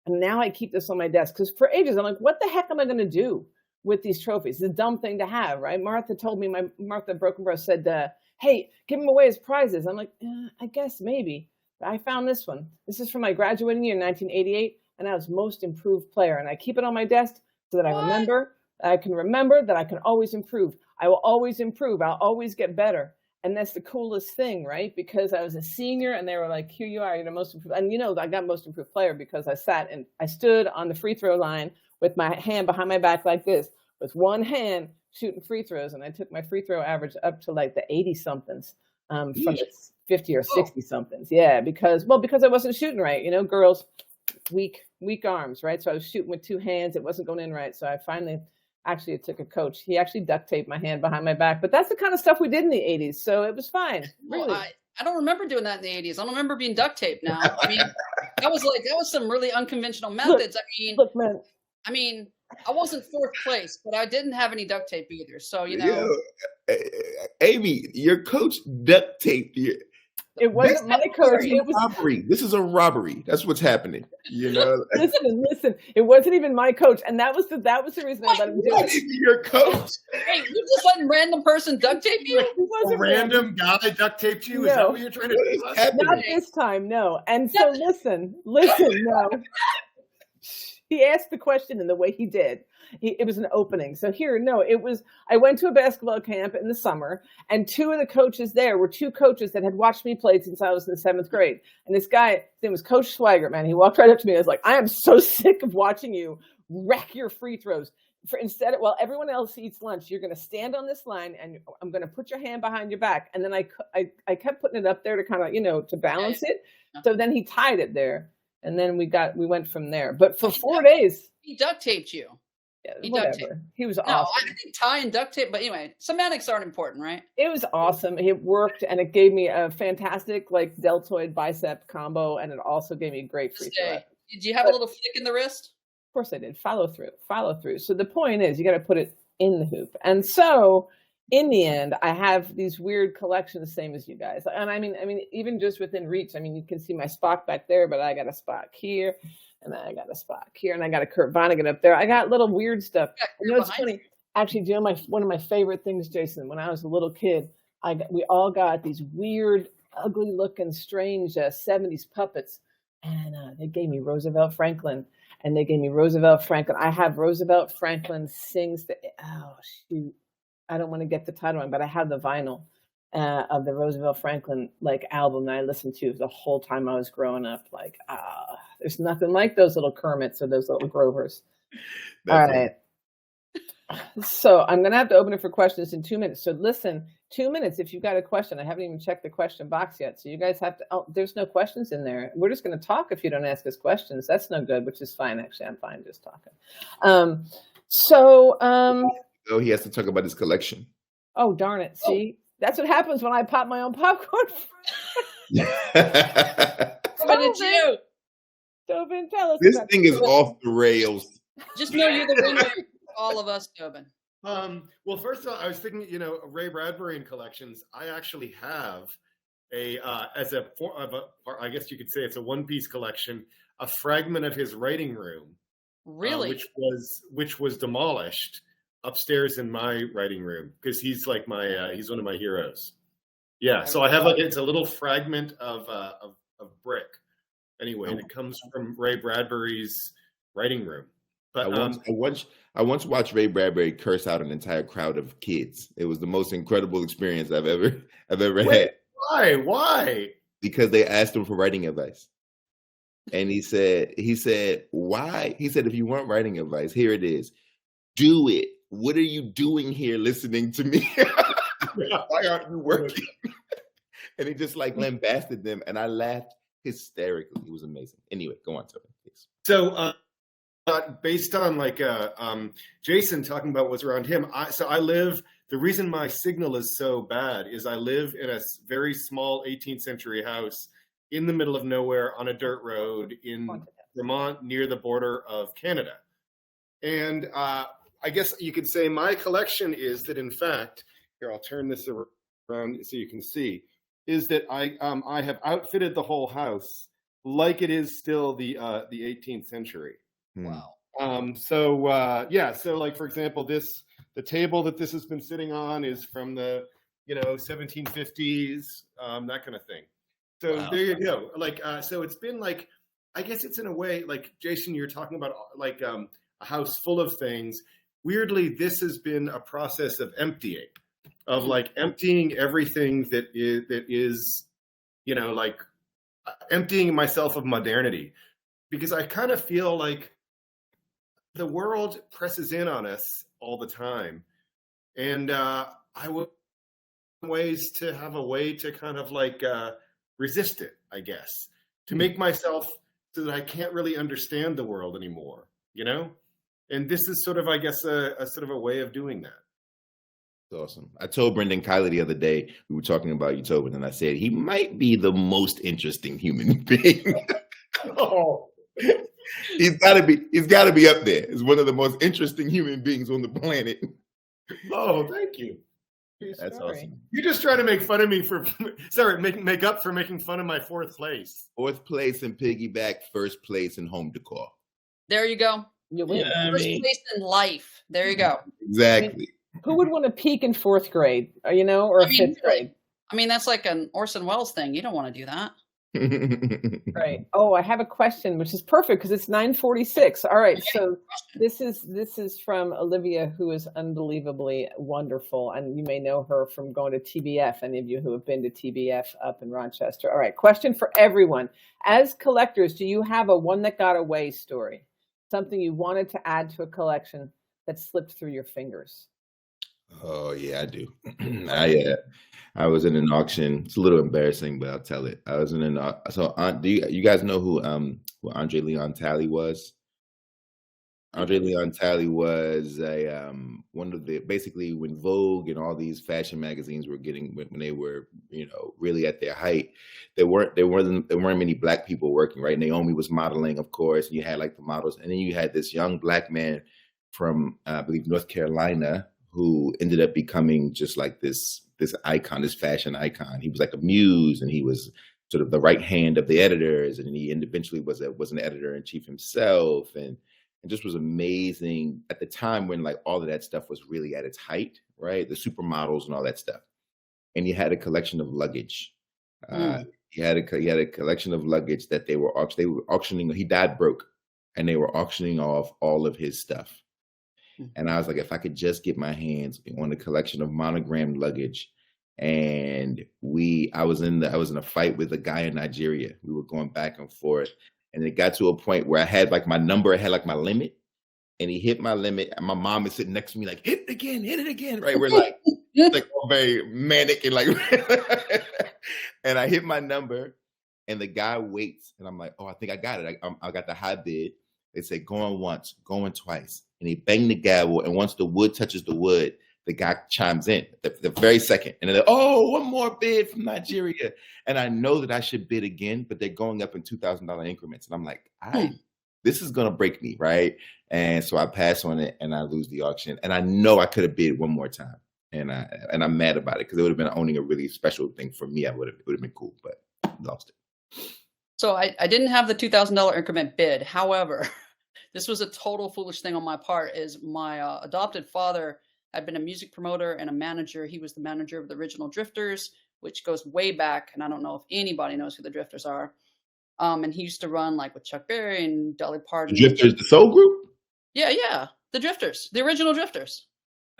And now I keep this on my desk because for ages, I'm like, what the heck am I going to do with these trophies? It's a dumb thing to have, right? Martha Brokenbrough said, hey, give them away as prizes. I'm like, I guess maybe. But I found this one. This is from my graduating year in 1988, and I was most improved player. And I keep it on my desk so that I can remember that I can always improve. I will always improve. I'll always get better. And that's the coolest thing, right? Because I was a senior and they were like, here you are, you're the most improved. And you know, I got most improved player because I stood on the free throw line with my hand behind my back like this, with one hand shooting free throws. And I took my free throw average up to like the 80 somethings from the 50 or 60 somethings. Yeah, because I wasn't shooting right. You know, girls, weak arms, right? So I was shooting with 2 hands. It wasn't going in right. So I finally... Actually, it took a coach. He actually duct taped my hand behind my back. But that's the kind of stuff we did in the 80s. So it was fine. Really. Well, I don't remember doing that in the 80s. I don't remember being duct taped now. I mean, that was some really unconventional methods. Look, man. I mean, I wasn't 4th place, but I didn't have any duct tape either. So, you know. Amy, your coach duct taped you. It wasn't my coach. It was robbery. This is a robbery. That's what's happening. You know. Listen. It wasn't even my coach, and that was the reason I let him do it. Your coach. Hey, you just let a random person duct tape you? It wasn't A random guy duct taped you? No. Is that what you're trying to do? Not this time, no. And so listen, no. he asked the question in the way he did. It was an opening. So here, no, it was, I went to a basketball camp in the summer, and two of the coaches there were two coaches that had watched me play since I was in the 7th grade. And this guy, his name was Coach Swigert, man. He walked right up to me and was like, I am so sick of watching you wreck your free throws. Instead of, while everyone else eats lunch, you're going to stand on this line and I'm going to put your hand behind your back. And then I kept putting it up there to kind of, you know, to balance it. So then he tied it there. And then we went from there. But for 4 days. He duct taped you. Yeah, He whatever. duct taped. He was No, awesome. I think tie and duct tape, but anyway, semantics aren't important, right? It was awesome. It worked, and it gave me a fantastic like deltoid bicep combo, and it also gave me a great free throw. Did you have a little flick in the wrist? Of course I did. Follow through. So the point is, you got to put it in the hoop. And so in the end, I have these weird collections, same as you guys. And I mean, even just within reach, I mean, you can see my Spock back there, but I got a Spock here, and then I got a Spock here, and I got a Kurt Vonnegut up there. I got little weird stuff. You know, it's funny. Actually, do you know one of my favorite things, Jason? When I was a little kid, we all got these weird, ugly-looking, strange 70s puppets, and they gave me Roosevelt Franklin. And they gave me Roosevelt Franklin. I have Roosevelt Franklin sings the, oh shoot, I don't want to get the title wrong, but I have the vinyl of the Roosevelt Franklin like album that I listened to the whole time I was growing up. Like, there's nothing like those little Kermits or those little Grovers. All right. So I'm going to have to open it for questions in 2 minutes. So listen, 2 minutes if you've got a question. I haven't even checked the question box yet. So you guys have to, there's no questions in there. We're just going to talk if you don't ask us questions. That's no good, which is fine. Actually, I'm fine just talking. Oh, he has to talk about his collection. Oh, darn it. See, that's what happens when I pop my own popcorn. What did you? Tobin, tell us. This thing is off the rails. Just know you're the winner. All of us, Tobin. Well, first of all, I was thinking, you know, Ray Bradbury collections. I actually have I guess you could say it's a one-piece collection, a fragment of his writing room. Really? Which was demolished upstairs in my writing room because he's like he's one of my heroes. Yeah, so I have it's a little fragment of brick. Anyway, and it comes from Ray Bradbury's writing room. But I once watched Ray Bradbury curse out an entire crowd of kids. It was the most incredible experience I've ever had. Why? Because they asked him for writing advice. And he said, why? He said, if you want writing advice, here it is. Do it. What are you doing here listening to me? Why aren't you working? And he just like lambasted them. And I laughed hysterically. It was amazing. Anyway, go on, Tony, please. So, based on like Jason talking about what's around him, the reason my signal is so bad is I live in a very small 18th century house in the middle of nowhere on a dirt road in Vermont near the border of Canada. And I guess you could say my collection is that, in fact, here, I'll turn this around so you can see, is that I have outfitted the whole house like it is still the 18th century. Wow. So like, for example, the table that this has been sitting on is from the 1750s, that kind of thing. So wow. There you go. Like, so it's been like, I guess it's in a way like, Jason, you're talking about like a house full of things. Weirdly, this has been a process of emptying, of like emptying everything that is, like emptying myself of modernity, because I kind of feel like the world presses in on us all the time. And I would ways to have a way to kind of like resist it, I guess, to make myself so that I can't really understand the world anymore, And this is sort of, I guess, a sort of a way of doing that. That's awesome. I told Brendan Kiley the other day, we were talking about you, Tobin, and I said, he might be the most interesting human being. Oh. He's gotta be up there. He's one of the most interesting human beings on the planet. Oh, thank you. That's awesome. You're just trying to make fun of me make up for making fun of my fourth place. Fourth place in piggyback, first place in home decor. There you go. First place in life. There you go. Exactly. Who would want to peak in fourth grade, or fifth grade? I mean, that's like an Orson Welles thing. You don't want to do that. Right. Oh, I have a question, which is perfect because it's 9:46. All right. So this is from Olivia, who is unbelievably wonderful. And you may know her from going to TBF, any of you who have been to TBF up in Rochester. All right. Question for everyone. As collectors, do you have a one that got away story? Something you wanted to add to a collection that slipped through your fingers? Oh yeah, I do. I was in an auction. It's a little embarrassing, but I'll tell it. I was in an so do you guys know who Andre Leon Talley was? Andre Leon Talley was a one of the, basically when Vogue and all these fashion magazines were getting, when they were, you know, really at their height, there weren't many black people working, right? Naomi was modeling, of course, and you had like the models, and then you had this young black man from I believe North Carolina who ended up becoming just like this icon, this fashion icon. He was like a muse, and he was sort of the right hand of the editors, and he eventually was an editor in chief himself, and just was amazing at the time when like all of that stuff was really at its height, right? The supermodels and all that stuff. And he had a collection of luggage. He had a collection of luggage that they were auctioning. He died broke, and they were auctioning off all of his stuff. And I was like, if I could just get my hands on a collection of monogrammed luggage. And I was in a fight with a guy in Nigeria. We were going back and forth, and it got to a point where I had like my number, I had like my limit, and he hit my limit. And my mom is sitting next to me like, hit it again, right? We're like, like all very manic and like, and I hit my number, and the guy waits, and I'm like, oh, I think I got it. I got the high bid. They said, going once, going twice. And he banged the gavel, and once the wood touches the wood, the guy chimes in the very second. And they're like, oh, one more bid from Nigeria. And I know that I should bid again, but they're going up in $2,000 increments. And I'm like, this is going to break me, right? And so I pass on it, and I lose the auction. And I know I could have bid one more time. And I'm mad about it because it would have been owning a really special thing for me. It would have been cool, but I lost it. So I didn't have the $2,000 increment bid. However, this was a total foolish thing on my part. Is my adopted father had been a music promoter and a manager. He was the manager of the original Drifters, which goes way back. And I don't know if anybody knows who the Drifters are. And he used to run like with Chuck Berry and Dolly Parton. The Drifters, the soul group? Yeah. The Drifters, the original Drifters.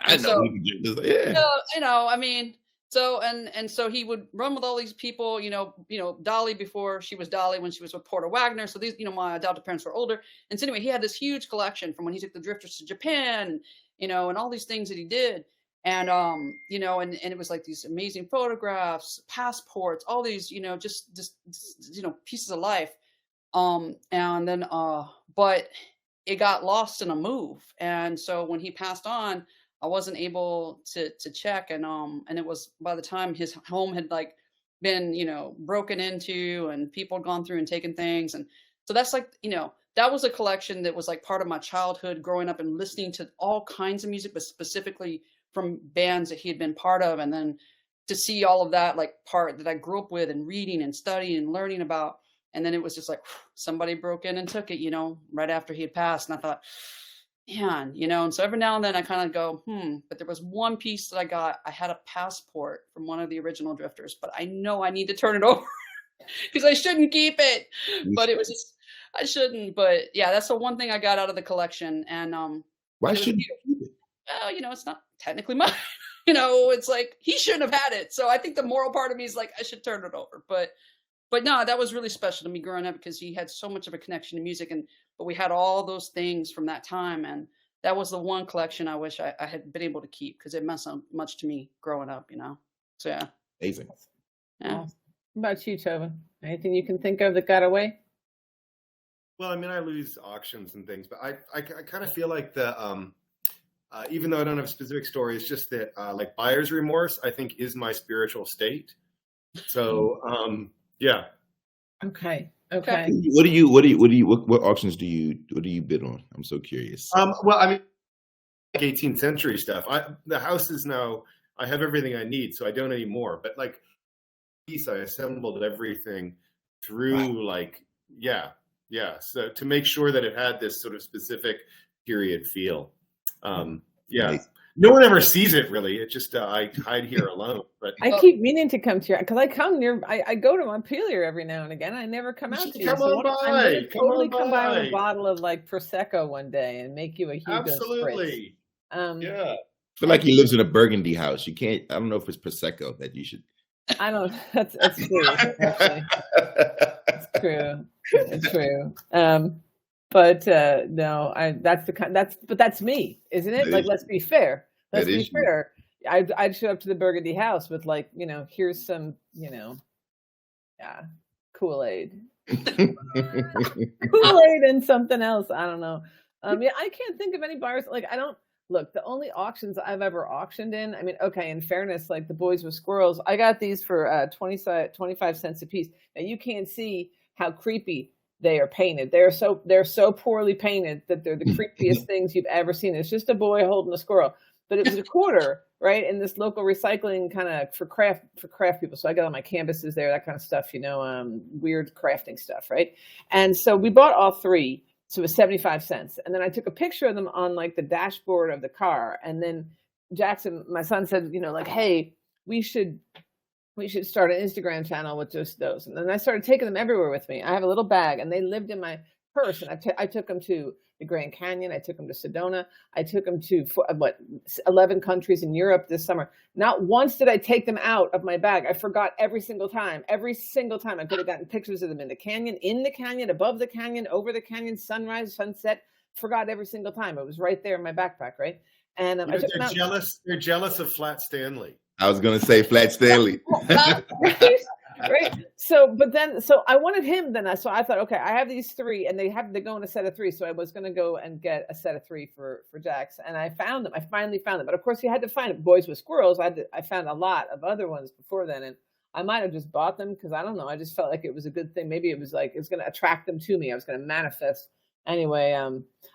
I know. So, yeah. I mean, so, and so he would run with all these people, you know, Dolly before she was Dolly, when she was with Porter Wagner. So these, my adopted parents were older. And so anyway, he had this huge collection from when he took the Drifters to Japan, and all these things that he did. And, and it was like these amazing photographs, passports, all these, just pieces of life. And then, but it got lost in a move. And so when he passed on, I wasn't able to check. And it was, by the time his home had like been, broken into, and people had gone through and taken things. And so that's like, that was a collection that was like part of my childhood growing up and listening to all kinds of music, but specifically from bands that he had been part of. And then to see all of that, like part that I grew up with and reading and studying and learning about. And then it was just like, somebody broke in and took it, right after he had passed. And I thought, man, and so every now and then I kind of go, but there was one piece that I got. I had a passport from one of the original Drifters, but I know I need to turn it over because I shouldn't keep it. But it was just, I shouldn't. But yeah, that's the one thing I got out of the collection. And why shouldn't you keep it? Well, it's not technically mine. It's like he shouldn't have had it. So I think the moral part of me is like, I should turn it over. But no, that was really special to me growing up because he had so much of a connection to music, but we had all those things from that time, and that was the one collection I wish I had been able to keep because it meant so much to me growing up, So yeah, amazing. Yeah. What about you, Tobin? Anything you can think of that got away? Well, I mean, I lose auctions and things, but I kind of feel like even though I don't have a specific story, it's just that like buyer's remorse, I think, is my spiritual state. So yeah. Okay. What auctions do you bid on? I'm so curious. Well, I mean, like 18th century stuff. The house is now, I have everything I need, so I don't anymore. But like, I assembled everything through like, yeah. So to make sure that it had this sort of specific period feel. Yeah. no one ever sees it really. It just I hide here alone. But I keep meaning to come to your, because I come near. I go to Montpelier every now and again. I never come out to you. Come on by. I'm gonna totally Come come by with by. a bottle of like Prosecco one day and make you a Hugo Absolutely. Spritz. Yeah. I feel like he lives in a Burgundy house. You can't. I don't know if it's Prosecco that you should. I don't. That's true. Actually. It's true. It's true. But no, that's me, isn't it? That Like, is let's be fair. Let's That be is you. fair. I'd show up to the Burgundy house with like, here's some, Kool-Aid. Kool-Aid and something else. I don't know. Yeah, I can't think of any bars. Like, I don't look, the only auctions I've ever auctioned in, I mean, okay, in fairness, like the Boys with Squirrels, I got these for 25 cents a piece. Now you can't see how creepy they are painted. They're so poorly painted that they're the creepiest things you've ever seen. It's just a boy holding a squirrel, but it was a quarter, right? In this local recycling kind of for craft people. So I got all my canvases there, that kind of stuff, weird crafting stuff, right? And so we bought all three. So it was 75 cents. And then I took a picture of them on like the dashboard of the car. And then Jackson, my son, said, like, hey, we should start an Instagram channel with just those. And then I started taking them everywhere with me. I have a little bag and they lived in my purse. And I took them to the Grand Canyon. I took them to Sedona. I took them to 11 countries in Europe this summer. Not once did I take them out of my bag. I forgot every single time. Every single time I could have gotten pictures of them in the canyon, above the canyon, over the canyon, sunrise, sunset. Forgot every single time. It was right there in my backpack, right? And I took them out. They're jealous of Flat Stanley. I was gonna say Flat Stanley. Right. So I wanted him then. So I thought, okay, I have these three and they go in a set of three. So I was going to go and get a set of three for Jax. And I found them. I finally found them. But of course you had to find it. Boys with Squirrels. I found a lot of other ones before then. And I might've just bought them because I don't know. I just felt like it was a good thing. Maybe it was like, it's going to attract them to me. I was going to manifest. Anyway,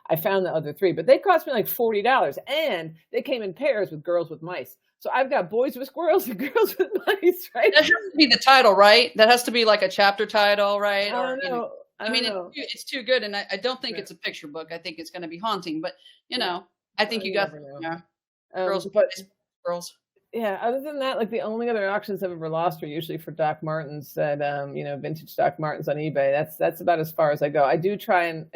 I found the other three, but they cost me like $40 and they came in pairs with Girls with Mice. So I've got Boys with Squirrels and Girls with Mice, right? That has to be the title, right? That has to be like a chapter title, right? I don't know. I mean, it's too good, and I don't think it's a picture book. I think it's going to be haunting, but I think you got Girls with Mice, Girls. Yeah, other than that, like the only other auctions I've ever lost are usually for Doc Martens that vintage Doc Martens on eBay. That's about as far as I go. I try and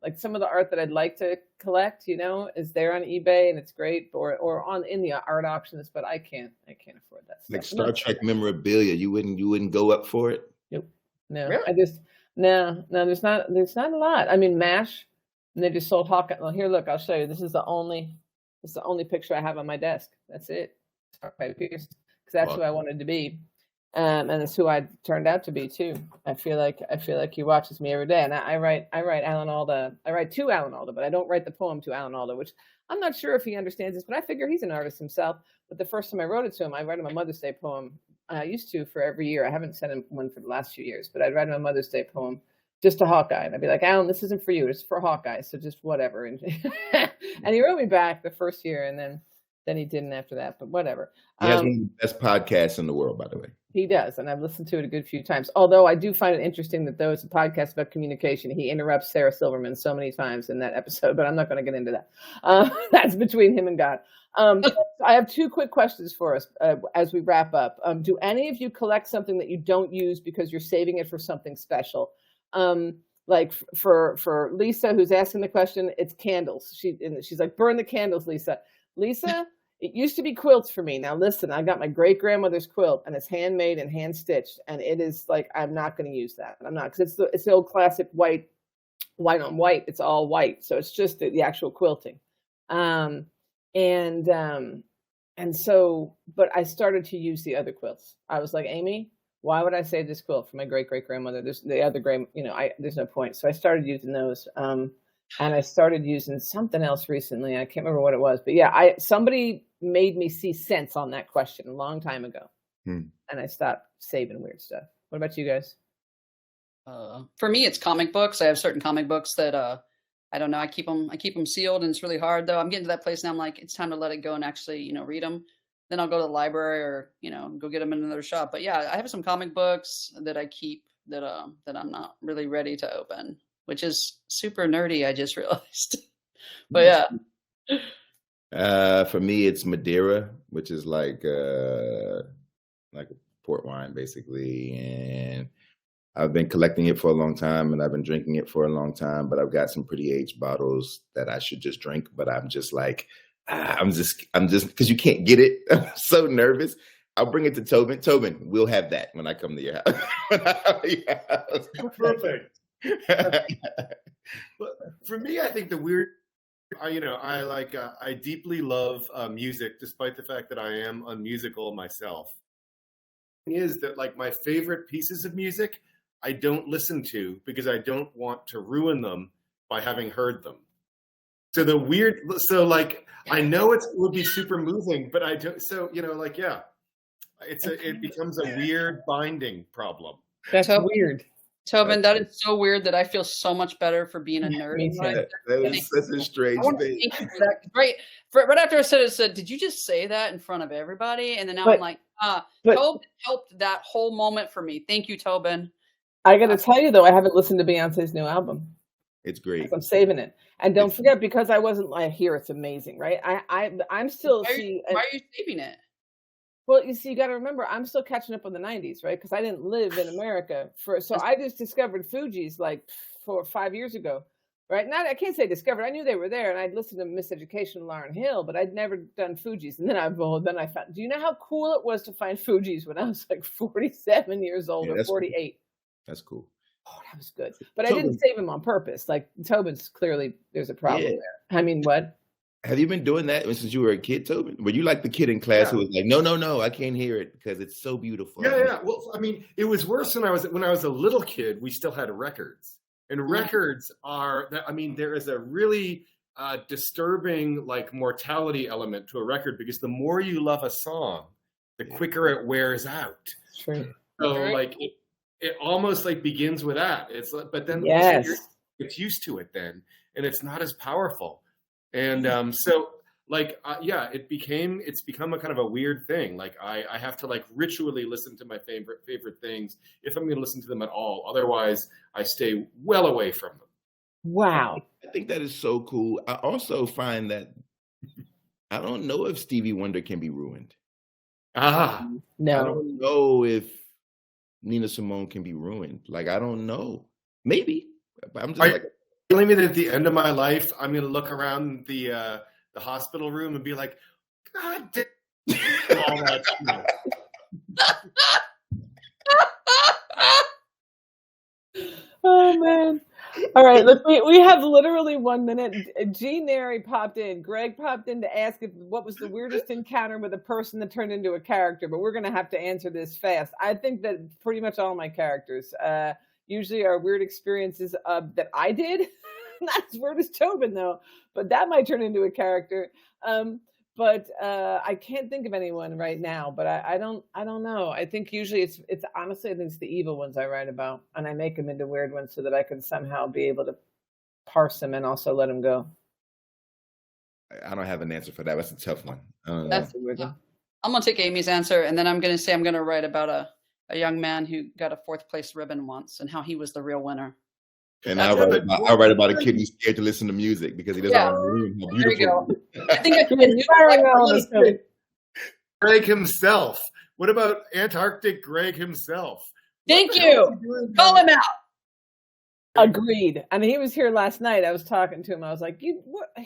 like some of the art that I'd like to collect, is there on eBay and it's great, or in the art auctions, but I can't afford that stuff. Like Star Trek memorabilia, you wouldn't go up for it? Nope. No. Really? No, there's not a lot. I mean, MASH, and they just sold Hawkeye. Well, here, look, I'll show you. This is the only picture I have on my desk. That's it. Because that's who I wanted to be, and it's who I turned out to be too. I feel like he watches me every day, and I write Alan Alda. I write to Alan Alda, but I don't write the poem to Alan Alda, which I'm not sure if he understands this, but I figure he's an artist himself. But the first time I wrote it to him, I write him a Mother's Day poem. I used to for every year. I haven't sent him one for the last few years, but I'd write him a Mother's Day poem just to Hawkeye, and I'd be like, Alan, this isn't for you. It's for Hawkeye, so just whatever. And he wrote me back the first year, and then he didn't after that, but whatever. He has one of the best podcasts in the world, by the way. He does, and I've listened to it a good few times. Although I do find it interesting that though it's a podcast about communication, he interrupts Sarah Silverman so many times in that episode, but I'm not going to get into that. That's between him and God. I have two quick questions for us as we wrap up. Do any of you collect something that you don't use because you're saving it for something special? Like for Lisa, who's asking the question, it's candles. She's like, burn the candles, Lisa. Lisa, it used to be quilts for me. Now listen, I got my great grandmother's quilt and it's handmade and hand stitched, and it is like, I'm not going to use that. I'm not, because it's the old classic white on white. It's all white, so it's just the actual quilting. And so, but I started to use the other quilts. I was like, Amy, why would I save this quilt for my great grandmother? There's the other there's no point. So I started using those. And I started using something else recently. I can't remember what it was, but yeah, somebody made me see sense on that question a long time ago, and I stopped saving weird stuff. What about you guys? For me, it's comic books. I have certain comic books that I don't know. I keep them sealed, and it's really hard though. I'm getting to that place now. I'm like, it's time to let it go and actually read them. Then I'll go to the library or go get them in another shop. But yeah, I have some comic books that I keep that I'm not really ready to open, which is super nerdy, I just realized. But yeah. For me, it's Madeira, which is like a port wine, basically. And I've been collecting it for a long time, and I've been drinking it for a long time. But I've got some pretty aged bottles that I should just drink. But I'm just like, I'm just because you can't get it. I'm so nervous. I'll bring it to Tobin. Tobin, we'll have that when I come to your house. Perfect. But for me, I think the weird, I deeply love music, despite the fact that I am unmusical myself. Is that like my favorite pieces of music I don't listen to because I don't want to ruin them by having heard them. So I know it would be super moving, but I don't. So yeah, it becomes a weird binding problem. That's weird. Tobin, that is so weird that I feel so much better for being a nerd. That is such a strange thing. Right after I said, did you just say that in front of everybody? And then now I'm like, Tobin helped that whole moment for me. Thank you, Tobin. I got to tell you, though, I haven't listened to Beyonce's new album. It's great. I'm saving it. And don't forget, because I wasn't like here, it's amazing, right? I'm still why are you saving it? Well, you see, you got to remember, I'm still catching up on the 90s, right? Because I didn't live in America. So I just discovered Fugees like 4 or 5 years ago, right? I can't say discovered. I knew they were there, and I'd listened to Miseducation, Lauryn Hill, but I'd never done Fugees. And then I found, do you know how cool it was to find Fugees when I was like 47 years old or 48? Cool. That's cool. Oh, that was good. But I didn't save him on purpose. Like Tobin's clearly, there's a problem there. I mean, what? Have you been doing that since you were a kid, Tobin? Were you like the kid in class who was like, no, I can't hear it because it's so beautiful? Yeah. Well, I mean, it was worse when I was a little kid. We still had records, and records are. I mean, there is a really disturbing like mortality element to a record because the more you love a song, the quicker it wears out. True. So like it almost like begins with that. It's but then it's used to it then, and it's not as powerful. And it's become a kind of a weird thing. Like I have to like ritually listen to my favorite things if I'm going to listen to them at all. Otherwise, I stay well away from them. Wow. I think that is so cool. I also find that I don't know if Stevie Wonder can be ruined. No. I don't know if Nina Simone can be ruined. Like, I don't know. Maybe. I'm just telling me that at the end of my life, I'm going to look around the hospital room and be like, God damn. All that Oh, man. All right. Look, we have literally 1 minute. G. Neri popped in. Greg popped in to ask what was the weirdest encounter with a person that turned into a character, but we're going to have to answer this fast. I think that pretty much all my characters usually are weird experiences that I did. Not as weird as Tobin, though, but that might turn into a character. But I can't think of anyone right now. But I don't know. I think usually it's honestly, I think it's the evil ones I write about, and I make them into weird ones so that I can somehow be able to parse them and also let them go. I don't have an answer for that. That's a tough one. That's a weird one. I'm gonna take Amy's answer, and then I'm gonna say I'm gonna write about a young man who got a 4th place ribbon once and how he was the real winner. And I'll write about a kid who's scared to listen to music because he doesn't want to ruin how beautiful. There you go. I think I can Greg himself. What about Antarctic Greg himself? Thank you. Call him out. Agreed. I mean, he was here last night. I was talking to him. I was like, what do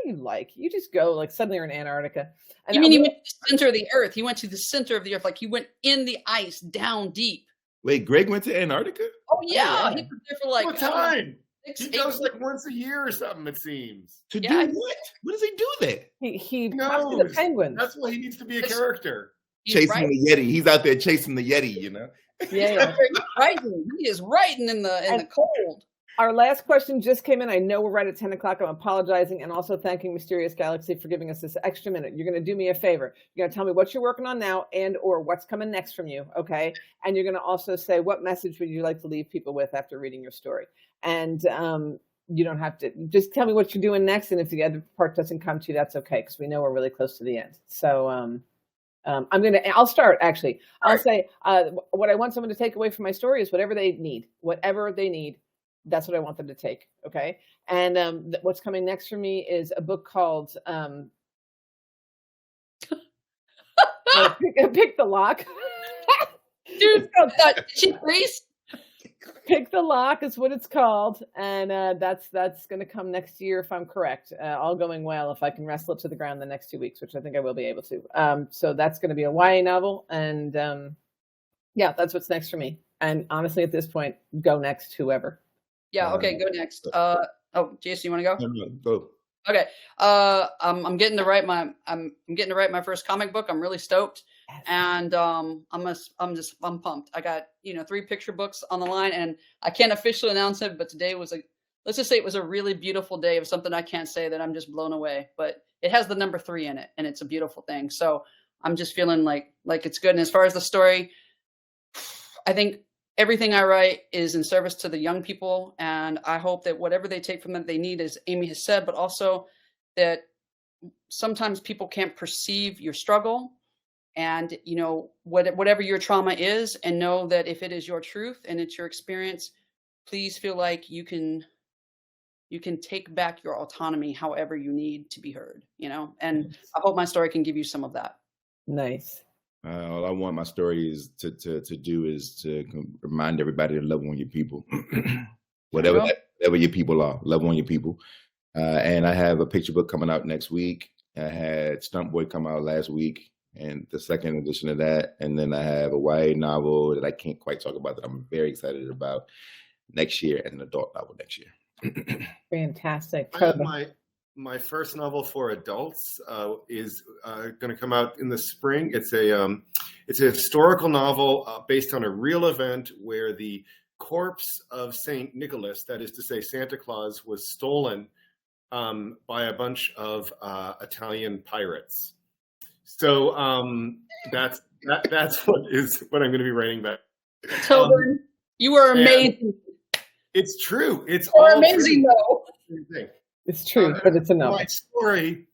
you like? You just go, like, suddenly you're in Antarctica. And you mean he went to the center of the earth? He went to the center of the earth. Like, he went in the ice down deep. Wait, Greg went to Antarctica? Oh, yeah. He was there for like... What time? He goes like weeks. once a year or something, it seems. To do what? What does he do there? He talks to the penguins. That's why he needs to be a character. Chasing the Yeti. He's out there chasing the Yeti, you know? Yeah. He is writing in the cold. Our last question just came in. I know we're right at 10 o'clock. I'm apologizing and also thanking Mysterious Galaxy for giving us this extra minute. You're going to do me a favor. You're going to tell me what you're working on now and or what's coming next from you, okay? And you're going to also say what message would you like to leave people with after reading your story. And you don't have to. Just tell me what you're doing next, and if the other part doesn't come to you, that's okay, because we know we're really close to the end. So I'll start, actually. I'll say what I want someone to take away from my story is whatever they need. Whatever they need. That's what I want them to take. Okay. And what's coming next for me is a book called Pick the lock. Dude, did she freeze? Pick the Lock is what it's called, and that's going to come next year if I'm correct. All going well, if I can wrestle it to the ground the next 2 weeks, which I think I will be able to. So that's going to be a YA novel, and yeah, that's what's next for me. And honestly, at this point, go next, whoever. Yeah. Okay. Go next. Oh, Jason, you want to go? No, go. Okay. I'm getting to write my first comic book. I'm really stoked. Yes. And I'm pumped. I got 3 picture books on the line, and I can't officially announce it, but today was let's just say it was a really beautiful day of something I can't say that I'm just blown away. But it has the number 3 in it, and it's a beautiful thing. So I'm just feeling like it's good. And as far as the story, I think everything I write is in service to the young people, and I hope that whatever they take from it, they need, as Amy has said, but also that sometimes people can't perceive your struggle. And, whatever your trauma is, and know that if it is your truth and it's your experience, please feel like you can take back your autonomy however you need to be heard, and I hope my story can give you some of that. Nice. All I want my story is to do is to remind everybody to love on your people, whatever your people are, love on your people. And I have a picture book coming out next week. I had Stunt Boy come out last week, and the second edition of that. And then I have a YA novel that I can't quite talk about that I'm very excited about next year, and an adult novel next year. Fantastic. I have my first novel for adults is going to come out in the spring. It's a historical novel based on a real event where the corpse of Saint Nicholas, that is to say Santa Claus, was stolen by a bunch of Italian pirates. So that's what I'm going to be writing about. Tobin, you are amazing. It's true. It's You're all amazing, true. though. It's true, but it's a novel. My story,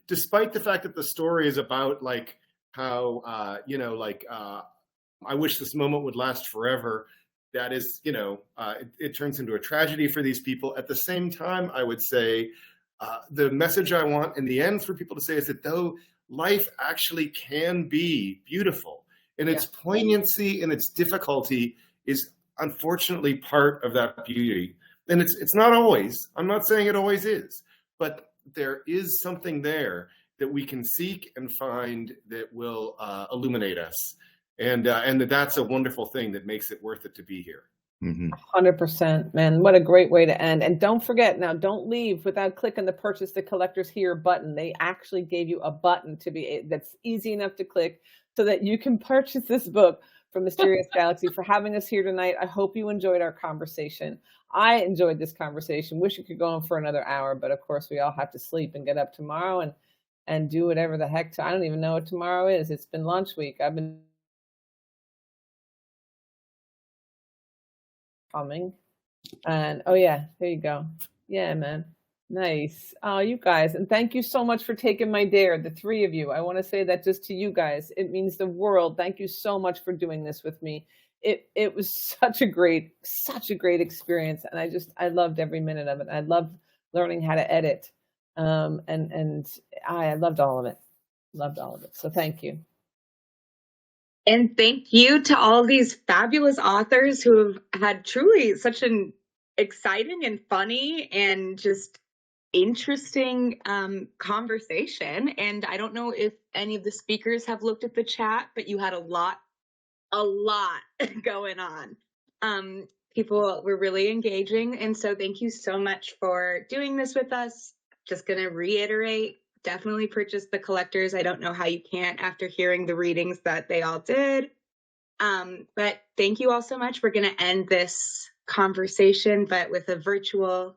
despite the fact that the story is about how I wish this moment would last forever. That is, it turns into a tragedy for these people. At the same time, I would say the message I want in the end for people to say is that though life actually can be beautiful, and its poignancy and its difficulty is unfortunately part of that beauty. And it's not always, I'm not saying it always is, but there is something there that we can seek and find that will illuminate us. And that's a wonderful thing that makes it worth it to be here. 100%, man. What a great way to end. And don't forget, now don't leave without clicking the Purchase the Collectors Here button. They actually gave you a button that's easy enough to click so that you can purchase this book from Mysterious Galaxy. For having us here tonight. I hope you enjoyed our conversation. I enjoyed this conversation. Wish it could go on for another hour, but of course we all have to sleep and get up tomorrow and do whatever the heck. I don't even know what tomorrow is. It's been lunch week. I've been coming. And oh yeah, there you go. Yeah, man. Nice. Oh, you guys. And thank you so much for taking my dare, the 3 of you. I want to say that just to you guys. It means the world. Thank you so much for doing this with me. It was such a great experience. And I loved every minute of it. I loved learning how to edit. And I loved all of it. Loved all of it. So thank you. And thank you to all these fabulous authors who have had truly such an exciting and funny and just interesting conversation. And I don't know if any of the speakers have looked at the chat, but you had a lot going on. People were really engaging. And so thank you so much for doing this with us. Just going to reiterate, definitely purchase The Collectors. I don't know how you can't after hearing the readings that they all did. But thank you all so much. We're going to end this conversation, but with a virtual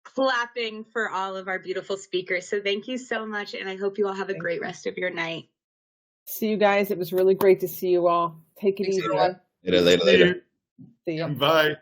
clapping for all of our beautiful speakers. So thank you so much. And I hope you all have a great rest of your night. See you guys. It was really great to see you all. Take it easy. Later. See you. Bye.